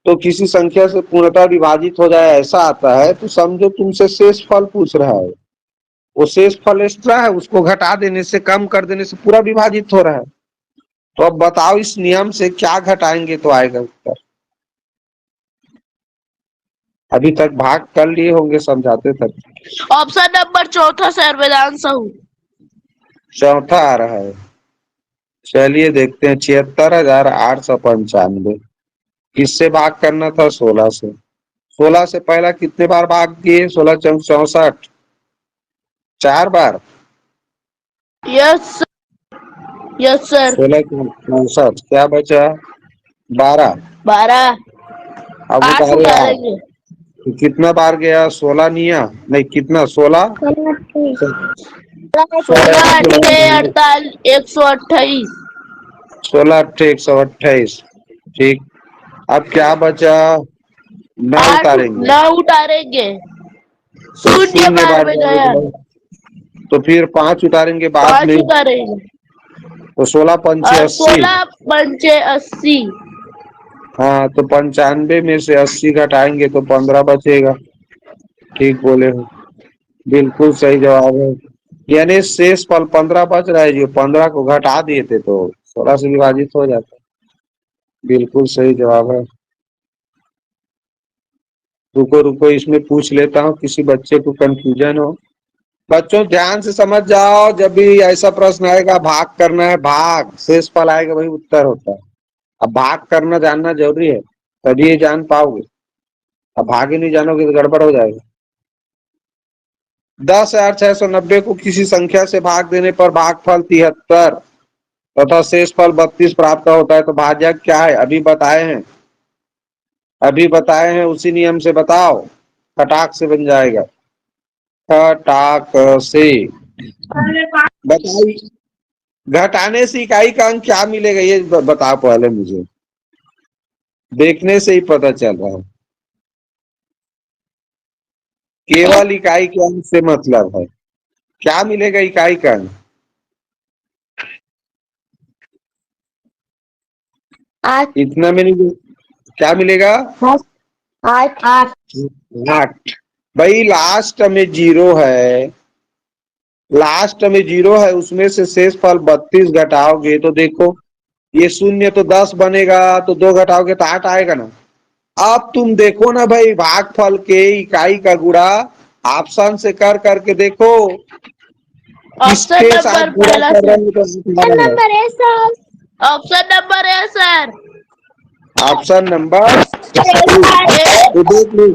तो किसी संख्या से पूर्णतः विभाजित हो जाए, ऐसा आता है, तो समझो तुमसे शेष फल पूछ रहा है। वो शेष फल एक्स्ट्रा है, उसको घटा देने से, कम कर देने से पूरा विभाजित हो रहा है। तो अब बताओ इस नियम से क्या घटाएंगे तो आएगा उत्तर। अभी तक भाग कर लिए होंगे समझाते तक। ऑप्शन नंबर चौथा सर, वेदांत साहू। चौथा आ रहा है, चलिए देखते हैं। 76,895 किससे भाग करना था? 16 से। 16 से पहला कितने बार भाग किए? 16 चौक 64, 4 बार। यस। Yes sir. 16 की 64, क्या बचा? 12। 12। अब 8 उतारे 8, उतारेंगे। तो कितना बार गया? 16 निया नहीं, कितना? 16 16 16 अट्ठे 48, 128। 16 अट्ठे 128। ठीक, अब क्या बचा? 9 8 उतारेंगे, 9 उतारेंगे। तो शून्य शून्य बार बार में गया। जाएगा, तो फिर 5 उतारेंगे बाद 5 में, उतारेंगे। तो 16 पंचे और 80। 16 पंचे 80। हाँ, तो 95 में से 80 घटाएंगे तो 15 बचेगा। ठीक बोले हो, बिल्कुल सही जवाब है। यानी शेष फल 15 बच रहा है, जो 15 को घटा दिए थे तो 16 से विभाजित हो जाता। बिल्कुल सही जवाब है। रुको रुको, इसमें पूछ लेता हूँ, किसी बच्चे को कंफ्यूजन हो। बच्चों ध्यान से समझ जाओ, जब भी ऐसा प्रश्न आएगा भाग करना है, भाग शेष फल आएगा वही उत्तर होता है। अब भाग करना जानना जरूरी है, तभी ये जान पाओगे। अब भाग ही नहीं जानोगे तो गड़बड़ हो जाएगा। 10,690 को किसी संख्या से भाग देने पर भागफल 73 तथा शेष फल 32 प्राप्त होता है, तो भाजक क्या है? अभी बताए हैं, उसी नियम से बताओ। खटाक से बन जाएगा, खटाक से। बताइए, घटाने से इकाई का अंक क्या मिलेगा, ये बताओ पहले मुझे, देखने से ही पता चल रहा है। केवल इकाई के अंक से मतलब है, क्या मिलेगा इकाई का अंक? 8। इतना में नहीं, क्या मिलेगा? 8। 8। भाई लास्ट में जीरो है, लास्ट में जीरो है, उसमें से शेष फल 32 घटाओगे तो देखो, ये शून्य तो 10 बनेगा, तो 2 घटाओगे तो 8 आएगा ना। अब तुम देखो ना भाई, भागफल के इकाई का गुणा ऑप्शन से कर करके देखो, ऑप्शन किसके साथ नंबर गुणा पहला कर सर। रहे हो तो आ रहा है। ऑप्शन नंबर है सर। ऑप्शन नंबर ए। तो देख लो,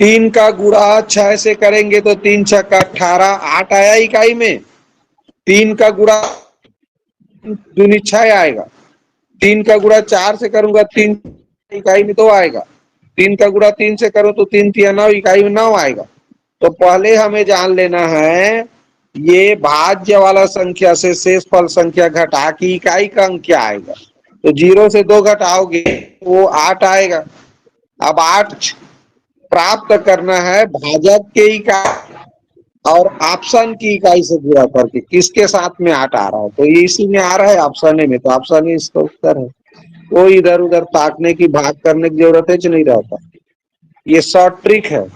3 का गुणा 6 से करेंगे तो 3 छक्का 18, 8 आया इकाई में। 3 का गुणा दूनी 6 आएगा। 3 का गुणा 4 से करूंगा 3 इकाई में 2 आएगा। 3 का गुणा 3 से करो तो 3 3 9 इकाई में 9 आएगा। तो पहले हमें जान लेना है, ये भाज्य वाला संख्या से शेष फल संख्या घटा की इकाई का अंक क्या आएगा। तो 0 से 2 घटाओगे वो 8 आएगा। अब 8 प्राप्त करना है भाजक के इकाई और ऑप्शन की इकाई से गुणा करके, किसके साथ में 8 आ रहा है, तो ये इसी में आ रहा है ऑप्शन ए में, तो ऑप्शन ए इसका उत्तर है। कोई इधर उधर ताकने की, भाग करने की जरूरत है नहीं रहता। ये शॉर्ट ट्रिक है,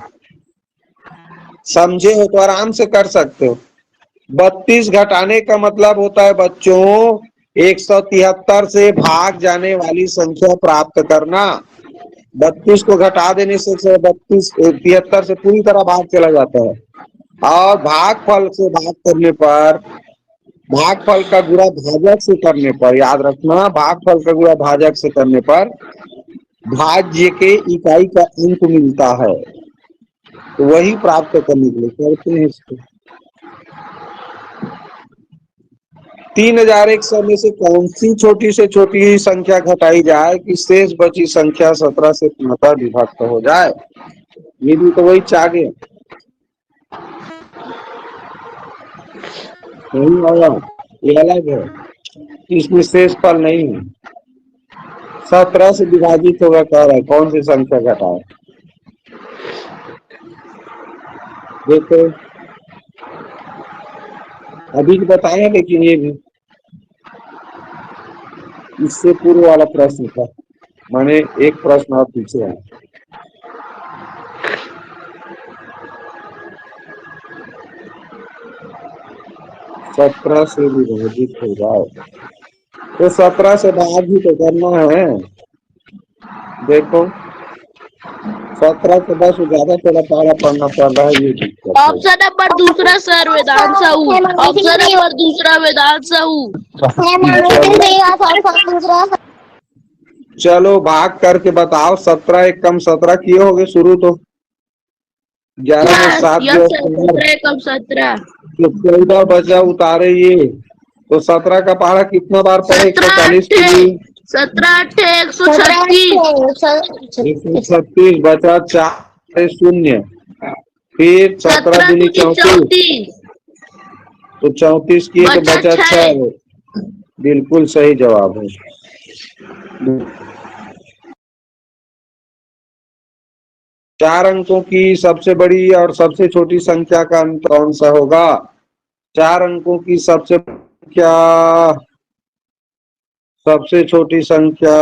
समझे हो तो आराम से कर सकते हो। 32 घटाने का मतलब होता है बच्चों 173 से भाग जाने वाली संख्या प्राप्त करना। 32 को घटा देने से 73 से पूरी तरह भाग चला जाता है। और भागफल से भाग करने पर, भागफल का गुणा भाजक से करने पर, याद रखना, भागफल का गुणा भाजक से करने पर भाज्य के इकाई का अंक मिलता है, तो वही प्राप्त करने के लिए करते हैं इसको। 3100 में से कौन सी छोटी से छोटी संख्या घटाई जाए कि शेष बची संख्या 17 से पूर्णतः विभक्त हो जाए। ये भी तो वही चाह गए, नहीं आया, ये अलग है, इसमें शेष फल नहीं है। 17 से विभाजित होगा कह रहा है, कौन सी संख्या घटाए। देखो अभी बताया, लेकिन ये भी इससे पूर्व वाला प्रश्न था, माने एक प्रश्न और पीछे है। सत्रह से विभाजित हो जाए तो 17 से भाग ही तो करना है। देखो 17 से बस ज्यादा थोड़ा पारा पढ़ना पड़ रहा है, ये दिक्कत है। ऑप्शन नंबर दूसरा सर वेदांत साहू। ऑप्शन नंबर दूसरा वेदांत साहू। चलो भाग करके बताओ, 17 एक कम 17 किए होगे शुरू तो। 11 में 7 यस सर, 17 कम 17। जो 14 बचा उतारे ये, तो 17 का पहाड़ा कितना बार पढ़े 140 के लिए? 17 136 136 बचा 4 शून्य, फिर 17 दूनी 34, तो 34 किए तो बचा 6। बिल्कुल सही जवाब है। 4 अंकों की सबसे बड़ी और सबसे छोटी संख्या का अंतर कौन सा होगा? 4 अंकों की सबसे संख्या, सबसे छोटी संख्या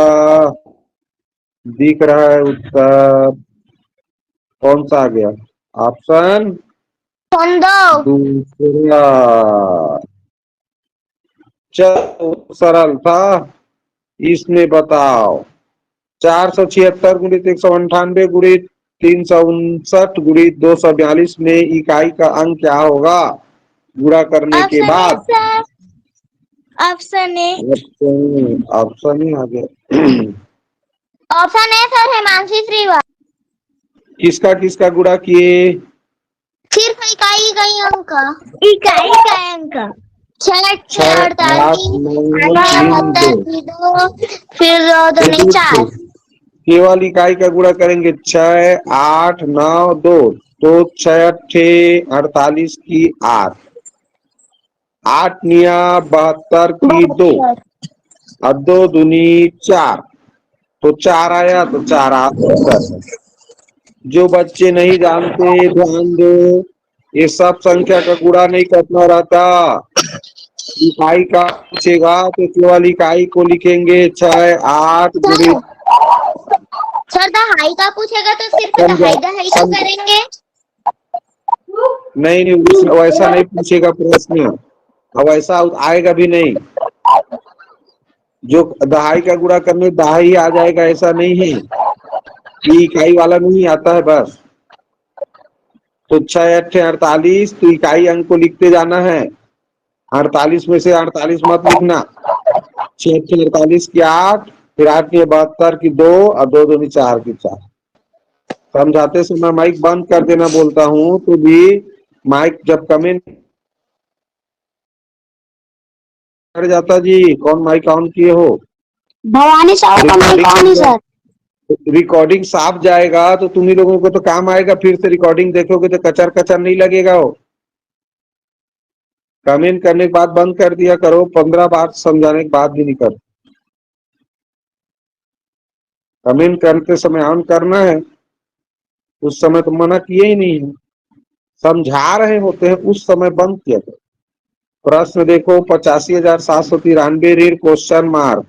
दिख रहा है उत्तर कौन सा आ गया? ऑप्शन दूसरा। चलो सरल था, इसमें बताओ 476 गुणित 198 गुणित 359 गुणित 242 में इकाई का अंक क्या होगा गुणा करने के बाद? Option A. ऑप्शन ही आ गया। Option A sir, Himanshi Srivastava. किसका किसका गुणा किए? सिर्फ इकाई का अंक 6 48 फिर 2 4। केवल इकाई का गुणा करेंगे 6 8 9 2, तो 6 8 48 की 8, 8 निया 72 की 2 और 2 दूनी 4, तो 4 आया, तो 4 उत्तर है। जो बच्चे नहीं जानते ध्यान दो, ये सब संख्या का गुणा नहीं करना रहता। इकाई का पूछेगा तो केवल इकाई को लिखेंगे 6 8 गुणित। सर दहाई का पूछेगा तो सिर्फ दहाई तो करेंगे। नहीं वैसा नहीं पूछेगा प्रश्न, अब ऐसा आएगा भी नहीं। जो दहाई का गुणा करने दहाई आ जाएगा ऐसा नहीं है, ये इकाई वाला नहीं आता है बस। तो 6 8 48, तो इकाई अंक को लिखते जाना है। 48 में से 48 मत लिखना। 6 8 48 की 8, फिर 8 72 की 2 और 2 दूनी 4 की 4। समझाते समय माइक बंद कर देना बोलता हूँ, तो भी माइक जब कमेंट कर जाता जी, कौन माइक ऑन किए हो? भवानी साहब का माइक ऑन है सर। रिकॉर्डिंग साफ जाएगा तो तुम ही लोगों को तो काम आएगा, फिर से रिकॉर्डिंग देखोगे तो कचर कचर नहीं लगेगा। हो कमेंट करने के बाद बंद कर दिया करो, 15 बार समझाने के बाद भी नहीं कर। कमेंट करते समय ऑन करना है, उस समय तो मना किए ही नहीं है। समझा रहे होते हैं उस समय बंद किया करो। प्रश्न देखो 85,793 ऋण क्वेश्चन मार्क,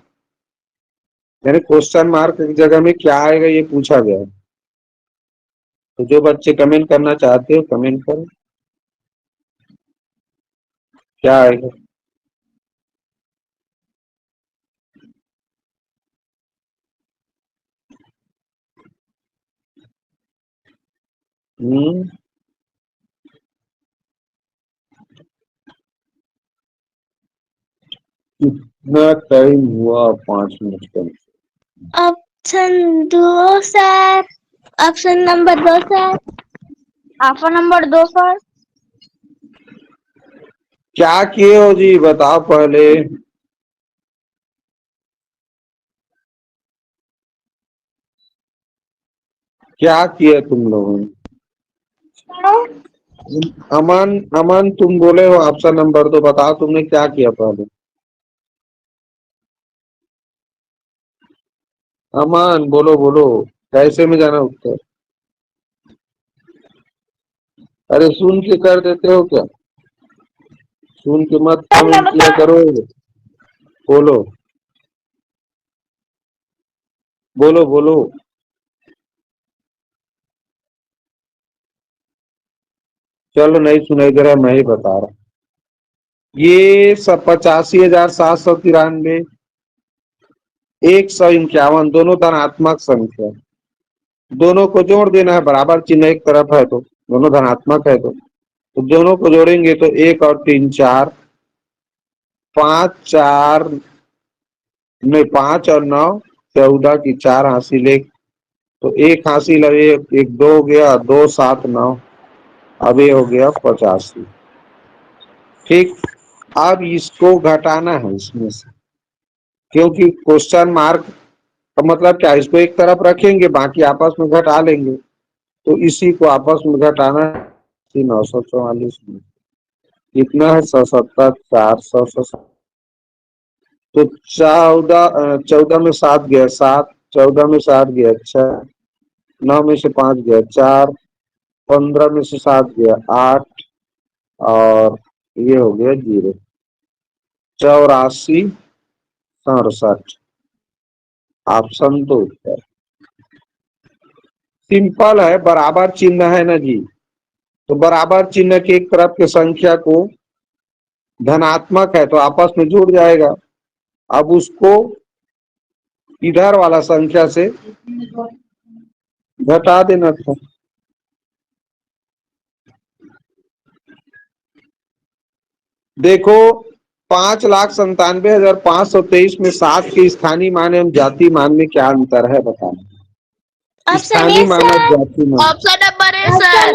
यानी क्वेश्चन मार्क की जगह में क्या आएगा ये पूछा गया है। तो जो बच्चे कमेंट करना चाहते हो कमेंट करो, क्या आएगा? कितना टाइम हुआ? 5 मिनट का। Option 2 sir, option number 2 sir, option number 2 sir. क्या किए हो जी बताओ पहले। क्या किया तुम लोगों ने? अमन अमन तुम बोले हो ऑप्शन नंबर 2, बताओ तुमने क्या किया पहले। अमन बोलो बोलो, कैसे में जाना उत्तर? अरे सुन के कर देते हो क्या? सुन के मत कमेंट किया करो। बोलो बोलो बोलो। चलो नहीं सुनाई दे रहा, मैं ही बता रहा। ये सब 85,793 151 दोनों धनात्मक संख्या, दोनों को जोड़ देना है। बराबर चिन्ह एक तरफ है तो दोनों धनात्मक है, तो दोनों को जोड़ेंगे तो 1 और 3 4, 5 4 नहीं 5 और 9 14 की 4 हासिल 1, तो 1 हासिल है, 1 2 हो गया, 2 7 9, अब ये हो गया 85। ठीक, अब इसको घटाना है इसमें से, क्योंकि क्वेश्चन मार्क का मतलब क्या है, इसको एक तरफ रखेंगे बाकी आपस में घटा लेंगे, तो इसी को आपस में घटाना है। 944 में कितना है, 170, 400, तो 14 में 7 गया 7, 14 में 7 गया 6, 9 में से 5 गया 4, 15 में से 7 गया 8, और ये हो गया 0। 84, 67 ऑप्शन 2 उत्तर। सिंपल है, बराबर चिन्ह है ना जी, तो बराबर चिन्ह के एक तरफ के संख्या को धनात्मक है तो आपस में जुड़ जाएगा, अब उसको इधर वाला संख्या से घटा देना था। देखो 5,97,523 में 7 के स्थानीय मान एवं जाति मान में क्या अंतर है बताना। स्थानीय मान और जाति मान। Option number A sir,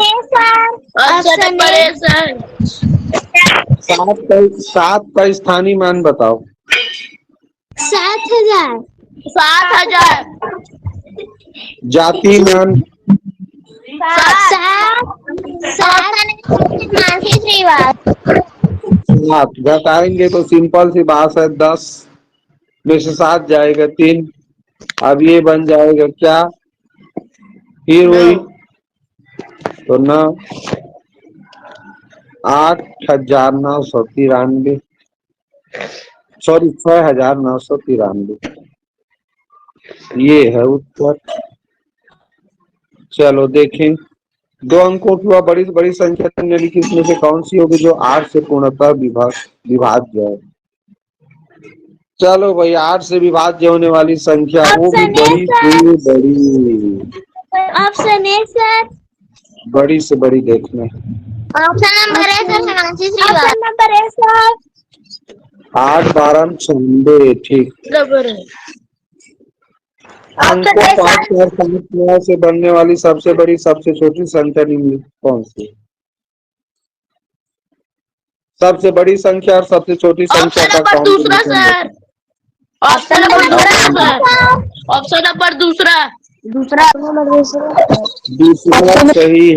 option number A sir. 7 का स्थानीय मान बताओ। 7,000। 7,000। जाति मान 7 घटाएंगे तो सिंपल सी बात है, 10 में से 7 जाएगा 3, अब ये बन जाएगा क्या, फिर वही तो 9, 8,993, सॉरी 6,993, ये है उत्तर। चलो देखें, 2 अंकों की वह बड़ी से बड़ी संख्या निम्नलिखित में से कौन सी होगी जो 8 से पूर्णतः विभाज्य है। चलो भाई, 8 से विभाज्य होने वाली संख्या, वो भी बड़ी से बड़ी। Option A sir. बड़ी से बड़ी देखना। Option number A sir. Option number A sir. 8 12 96, ठीक। अंकों 5 और 5 से बनने वाली सबसे बड़ी सबसे छोटी संख्या निम्नलिखित कौन सी? सबसे बड़ी संख्या और सबसे छोटी संख्या का दूसरा सर, ऑप्शन नंबर दूसरा। दूसरा सही है।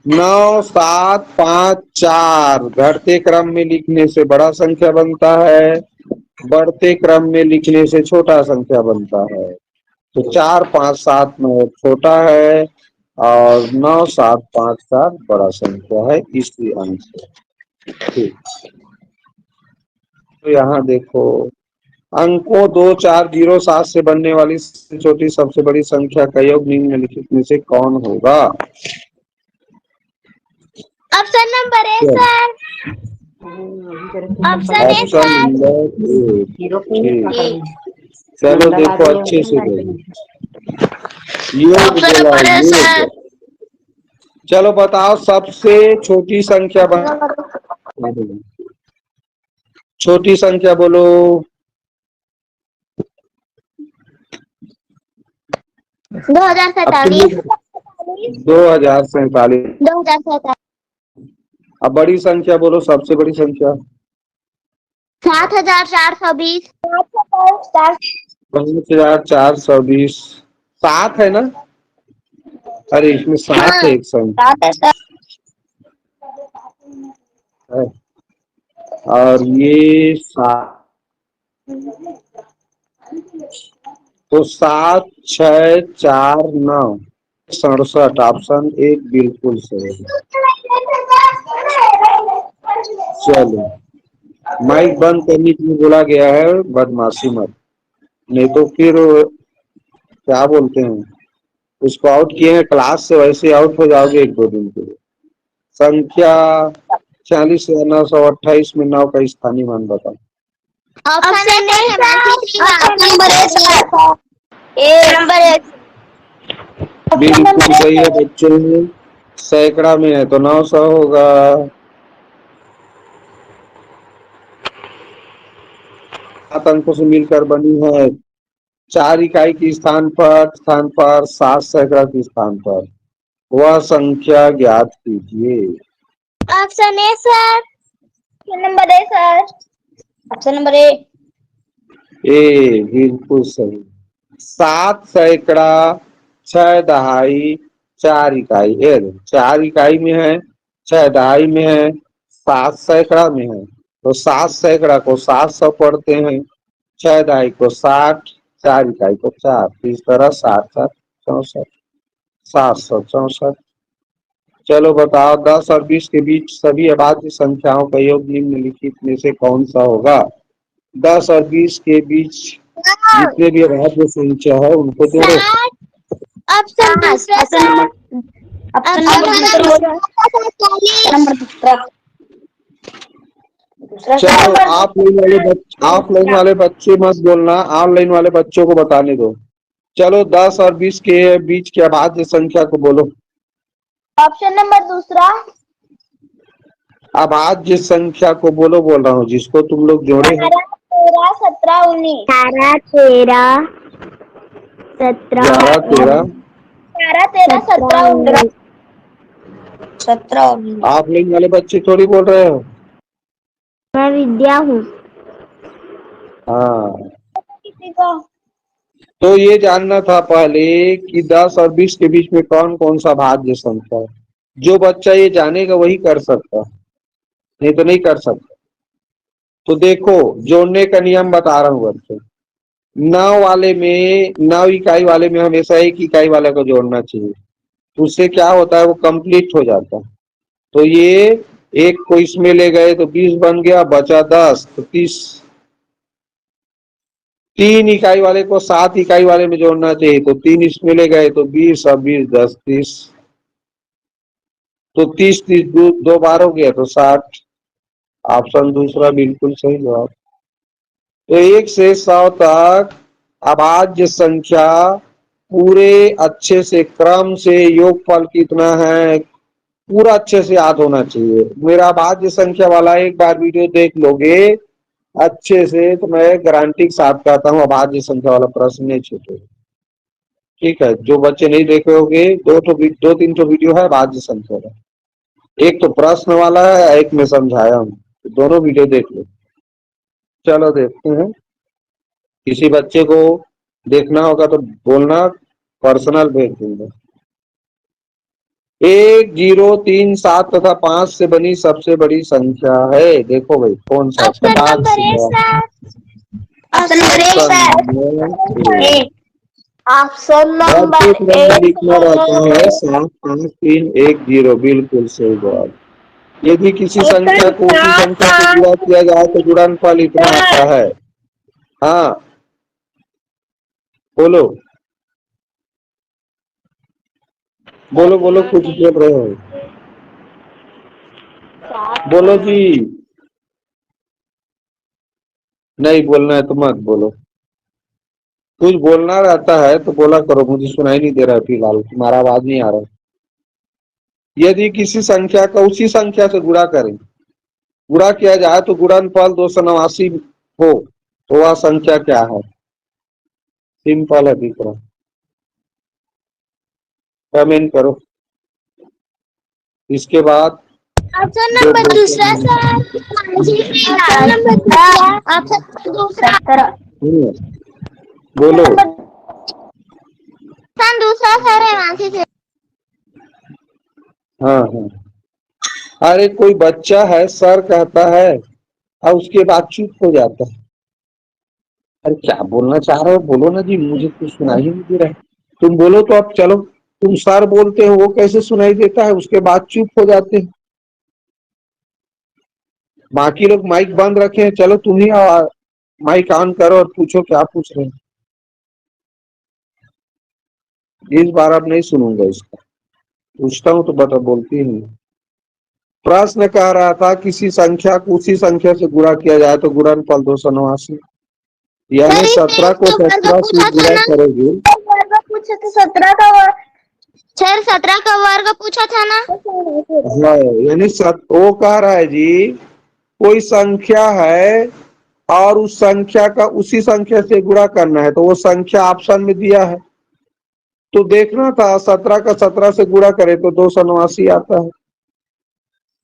9 7 5 4 घटते क्रम में लिखने से बड़ा संख्या बनता है, बढ़ते क्रम में लिखने से छोटा संख्या बनता है। तो 4 5 7 9 छोटा है और 9 7 5 4 बड़ा संख्या है, इसी अंक से। ठीक, तो यहाँ देखो, अंकों 2 4 0 7 से बनने वाली छोटी सबसे बड़ी संख्या का योग निम्नलिखित में से कौन होगा? Option number A sir. Option A sir. चलो देखो अच्छे से देखो, चलो बताओ सबसे छोटी संख्या छोटी संख्या बोलो। 2047। 2047। अब बड़ी संख्या बोलो, सबसे बड़ी संख्या। 7,420। 5,420। 7 है ना? अरे इसमें 7 है एक संख्या है। और ये 7, तो 7 6 4 9 67, ऑप्शन 1 बिल्कुल सही। चलो, माइक बंद करने के लिए बोला गया है, बदमाशी मत, नहीं तो फिर क्या बोलते हैं, उसको आउट किए हैं क्लास से, वैसे आउट हो जाओगे 1 2 दिन के लिए। संख्या 46,928 में 9 का स्थानीय मान बताओ। ऑप्शन नंबर ए। बिल्कुल सही है बच्चों, सैकड़ा में है तो 900 होगा। सात अंकों से मिलकर बनी है, 4 इकाई के स्थान पर 7 सैकड़ा के स्थान पर वह संख्या ज्ञात कीजिए। Option A sir. Option number A sir, option number A. A बिल्कुल सही। 7 सैकड़ा, 6 दहाई, 4 इकाई। 4 इकाई में है, 6 दहाई में है, 7 सैकड़ा में है। तो 7 सैकड़ा को 700 पढ़ते हैं, 6 दहाई को 60, 4 इकाई को 4। इस तरह 7 7 64, 764। चलो बताओ, 10 और 20 के बीच सभी अभाज्य संख्याओं का योग निम्नलिखित में से कौन सा होगा? 10 और 20 के बीच जितने भी अभाज्य संख्या है उनको जोड़ो। ऑप्शन दूसरा सर, ऑप्शन नंबर दूसरा। चलो ऑफलाइन वाले बच्चे मत बोलना, ऑनलाइन वाले बच्चों को बताने दो। चलो 10 और 20 के बीच के अभाज्य संख्या को बोलो। ऑप्शन नंबर दूसरा। अभाज्य संख्या को बोलो, बोल रहा हूँ जिसको तुम लोग जोड़े हैं। 13, 17, 19। 18, 13, 17, 11 13 13, 17, 19। 17, 19। ऑफलाइन वाले बच्चे थोड़ी बोल रहे हो। मैं विद्या हूँ। हाँ, किसी को तो ये जानना था पहले कि 10 और 20 के बीच में कौन कौन सा भाज्य संख्या है। जो बच्चा ये जानेगा वही कर सकता, नहीं तो नहीं कर सकता। तो देखो, जोड़ने का नियम बता रहा हूँ बच्चों। 9 वाले में, 9 इकाई वाले में हमेशा एक इकाई वाले को जोड़ना चाहिए। उससे क्या होता है, वो कंप्लीट हो जाता है। तो ये एक को इसमें ले गए तो 20 बन गया, बचा 10 तो 30। 3 इकाई वाले को 7 इकाई वाले में जोड़ना चाहिए, तो 3 इसमें ले गए तो 20 और 20 10 30। तो 30 30 दो बार हो गया तो 60। ऑप्शन दूसरा बिल्कुल सही जवाब। तो 1 से 100 तक अभाज्य संख्या पूरे अच्छे से क्रम से योगफल कितना है पूरा अच्छे से याद होना चाहिए। मेरा अभाज्य संख्या वाला एक बार वीडियो देख लोगे अच्छे से तो मैं गारंटी के साथ कहता हूँ अभाज्य संख्या वाला प्रश्न नहीं छूटेगा। ठीक है, जो बच्चे नहीं देखे होंगे, 2-3 तो वीडियो है अभाज्य संख्या का। एक तो प्रश्न वाला है, एक में समझाया हूँ, तो दोनों वीडियो देख लो। चलो देखते हैं, किसी बच्चे को देखना होगा तो बोलना, पर्सनल भेज दूंगा। 1 0 3 7 तथा 5 से बनी सबसे बड़ी संख्या है। देखो भाई कौन सा? Option number A sir, option number A sir, option number ए लिखना रहता है 7 5 3 1 0। बिल्कुल सही जवाब। यदि किसी संख्या को उसी संख्या से गुणा किया जाए तो गुणनफल इतना आता है। हाँ बोलो बोलो बोलो, कुछ बोल रहे हो? बोलो जी। नहीं बोलना है तो मत बोलो। कुछ बोलना रहता है तो बोला करो, मुझे सुनाई नहीं दे रहा है फिलहाल, तुम्हारा आवाज नहीं आ रहा। यदि किसी संख्या का उसी संख्या से गुणा करें, गुणा किया जाए तो गुणनफल 289 हो तो वह संख्या क्या है? सिंपल है, दिख रहा। कमेंट करो। इसके बाद ऑप्शन नंबर दूसरा सर, ऑप्शन नंबर दूसरा, बोलो। ऑप्शन दूसरा सर है मानसी से। हाँ हाँ, अरे कोई बच्चा है सर कहता है और उसके बाद चुप हो जाता है। अरे क्या बोलना चाह रहे हो, बोलो ना जी, मुझे कुछ सुनाई नहीं दे रहा है। तुम बोलो तो अब चलो, तुम सर बोलते हो वो कैसे सुनाई देता है, उसके बाद चुप हो जाते हैं। बाकी लोग माइक बंद रखे हैं, चलो तुम ही माइक ऑन करो और पूछो क्या पूछ रहे हैं। इस बार अब नहीं सुनूंगा इसका, पूछता हूँ तो बता बोलती हूँ। प्रश्न कह रहा था किसी संख्या को उसी संख्या से गुणा किया जाए तो गुणनफल 289, यानी 17 को 17 से गुणा करोगे। 17 का वर्ग, 17 का वर्ग पूछा था ना। हाँ, यानी वो कह रहा है जी, कोई संख्या है और उस संख्या का उसी संख्या से गुणा करना है, तो वो संख्या ऑप्शन में दिया है तो देखना था 17 का 17 से गुणा करे तो 289 आता है।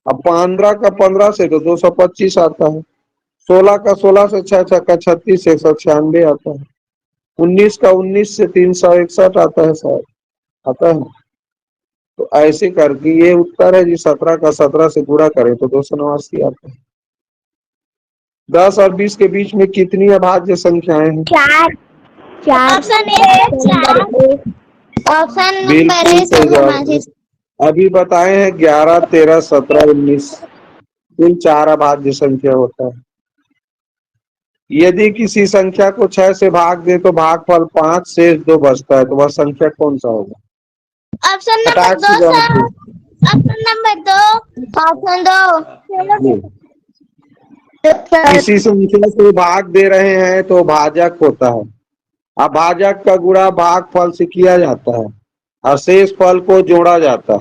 अब 15 का 15 से तो 225 आता है, 16 का 16 से 6 6 का 36 196 आता है, 19 का 19 से 361 आता है, शायद आता है। तो ऐसे करके ये उत्तर है जी, 17 का 17 से गुणा करें तो 289 आता है। 10 और 20 के बीच में कितनी अभाज्य संख्याएं हैं? चार। Option A. ऑप्शन नंबर बिल्कुल ए सही जवाब है। अभी बताए हैं 11 13 17 19, कुल 4 अभाज्य संख्या होता है। यदि किसी संख्या को 6 से भाग दे तो भागफल 5 शेष 2 बचता है, तो वह संख्या कौन सा होगा? ऑप्शन नंबर फटाक से 2 जवाब सर। दो। Option number 2। ऑप्शन 2। किसी संख्या को भाग दे रहे हैं तो भाजक होता है, अभाजक का गुणा भागफल से किया जाता है और शेष फल को जोड़ा जाता है।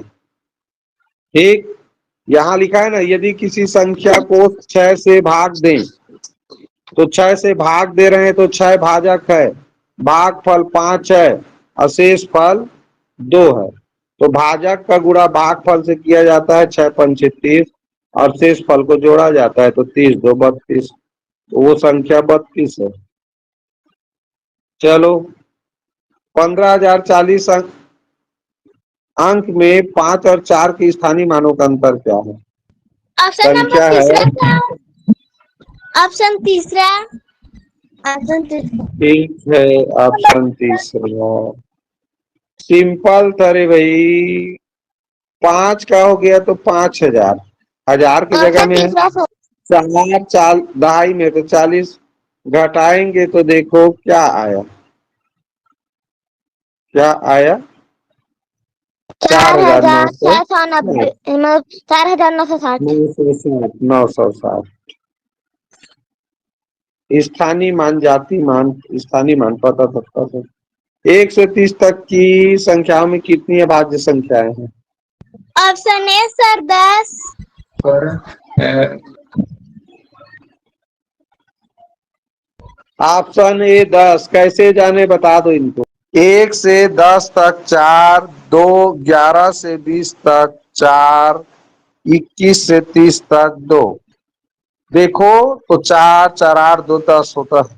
ठीक, यहाँ लिखा है ना, यदि किसी संख्या को 6 से भाग दें तो 6 से भाग दे रहे हैं तो 6 भाजक है, भागफल 5 है और शेष फल 2 है। तो भाजक का गुणा भागफल से किया जाता है, 6 पंचे 30 और शेष फल को जोड़ा जाता है, तो 30 2 32, तो वो संख्या 32 है। चलो, 15,040 अंक में 5 और 4 के स्थानीय मानों का अंतर क्या है? ऑप्शन नंबर संख्या है, तीसरा। ऑप्शन तीसरा। ऑप्शन तीसरा। ठीक है, ऑप्शन तीसरा सिंपल था रे भाई। 5 का हो गया तो 5,000, हजार की जगह में है 4 4 दहाई में तो 40, घटाएंगे तो देखो क्या आया, क्या आया 4,690। 4,960। 960। स्थानीय मान, जाति मान, स्थानीय मान पता था। 1 से 30 तक की संख्याओं में कितनी अभाज्य संख्याएं हैं? Option A sir 10। Option A 10, कैसे जाने बता दो इनको। 1 से 10 तक 4, 2 11 से 20 तक 4, 21 से 30 तक 2। देखो तो 4 4 8 2 10 होता है।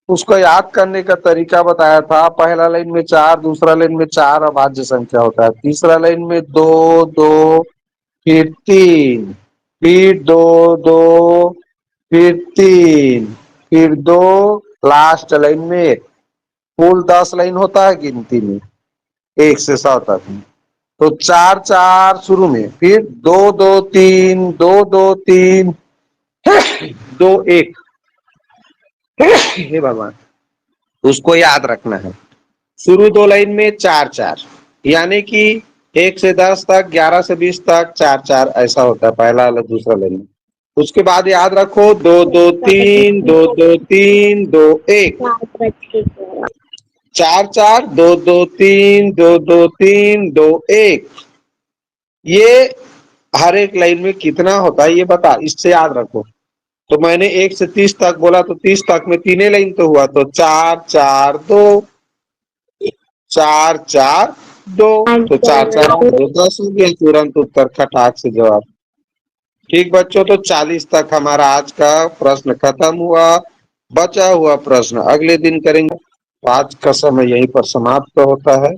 उसको याद करने का तरीका बताया था, पहला लाइन में 4, दूसरा लाइन में 4 अभाज्य संख्या होता है, तीसरा लाइन में 2 2 फिर 3, फिर 2 2 फिर 3 फिर 2, लास्ट लाइन में 1। कुल 10 लाइन होता है गिनती में 1 से 100 तक में। तो 4 4 शुरू में, फिर 2 2 3 2 2 3 2 1। हे भगवान, उसको याद रखना है। शुरू 2 लाइन में 4 4, यानी कि 1 से 10 तक, 11 से 20 तक 4 4 ऐसा होता है, पहला वाला दूसरा लाइन में। उसके बाद याद रखो 2 2 3 2 2 3 2 1, 4 4 2 2 3 2 2 3 2 1। ये हर एक लाइन में कितना होता है ये बता, इससे याद रखो। तो मैंने 1 से 30 तक बोला तो 30 तक में 3 लाइन तो हुआ, तो 4 4 2 4 4 2, तो 4 4 2 10 हो गया, तुरंत उत्तर खटाक से जवाब। ठीक बच्चों, तो 40 तक हमारा आज का प्रश्न खत्म हुआ। बचा हुआ प्रश्न अगले दिन करेंगे। आज का समय यहीं पर समाप्त होता है।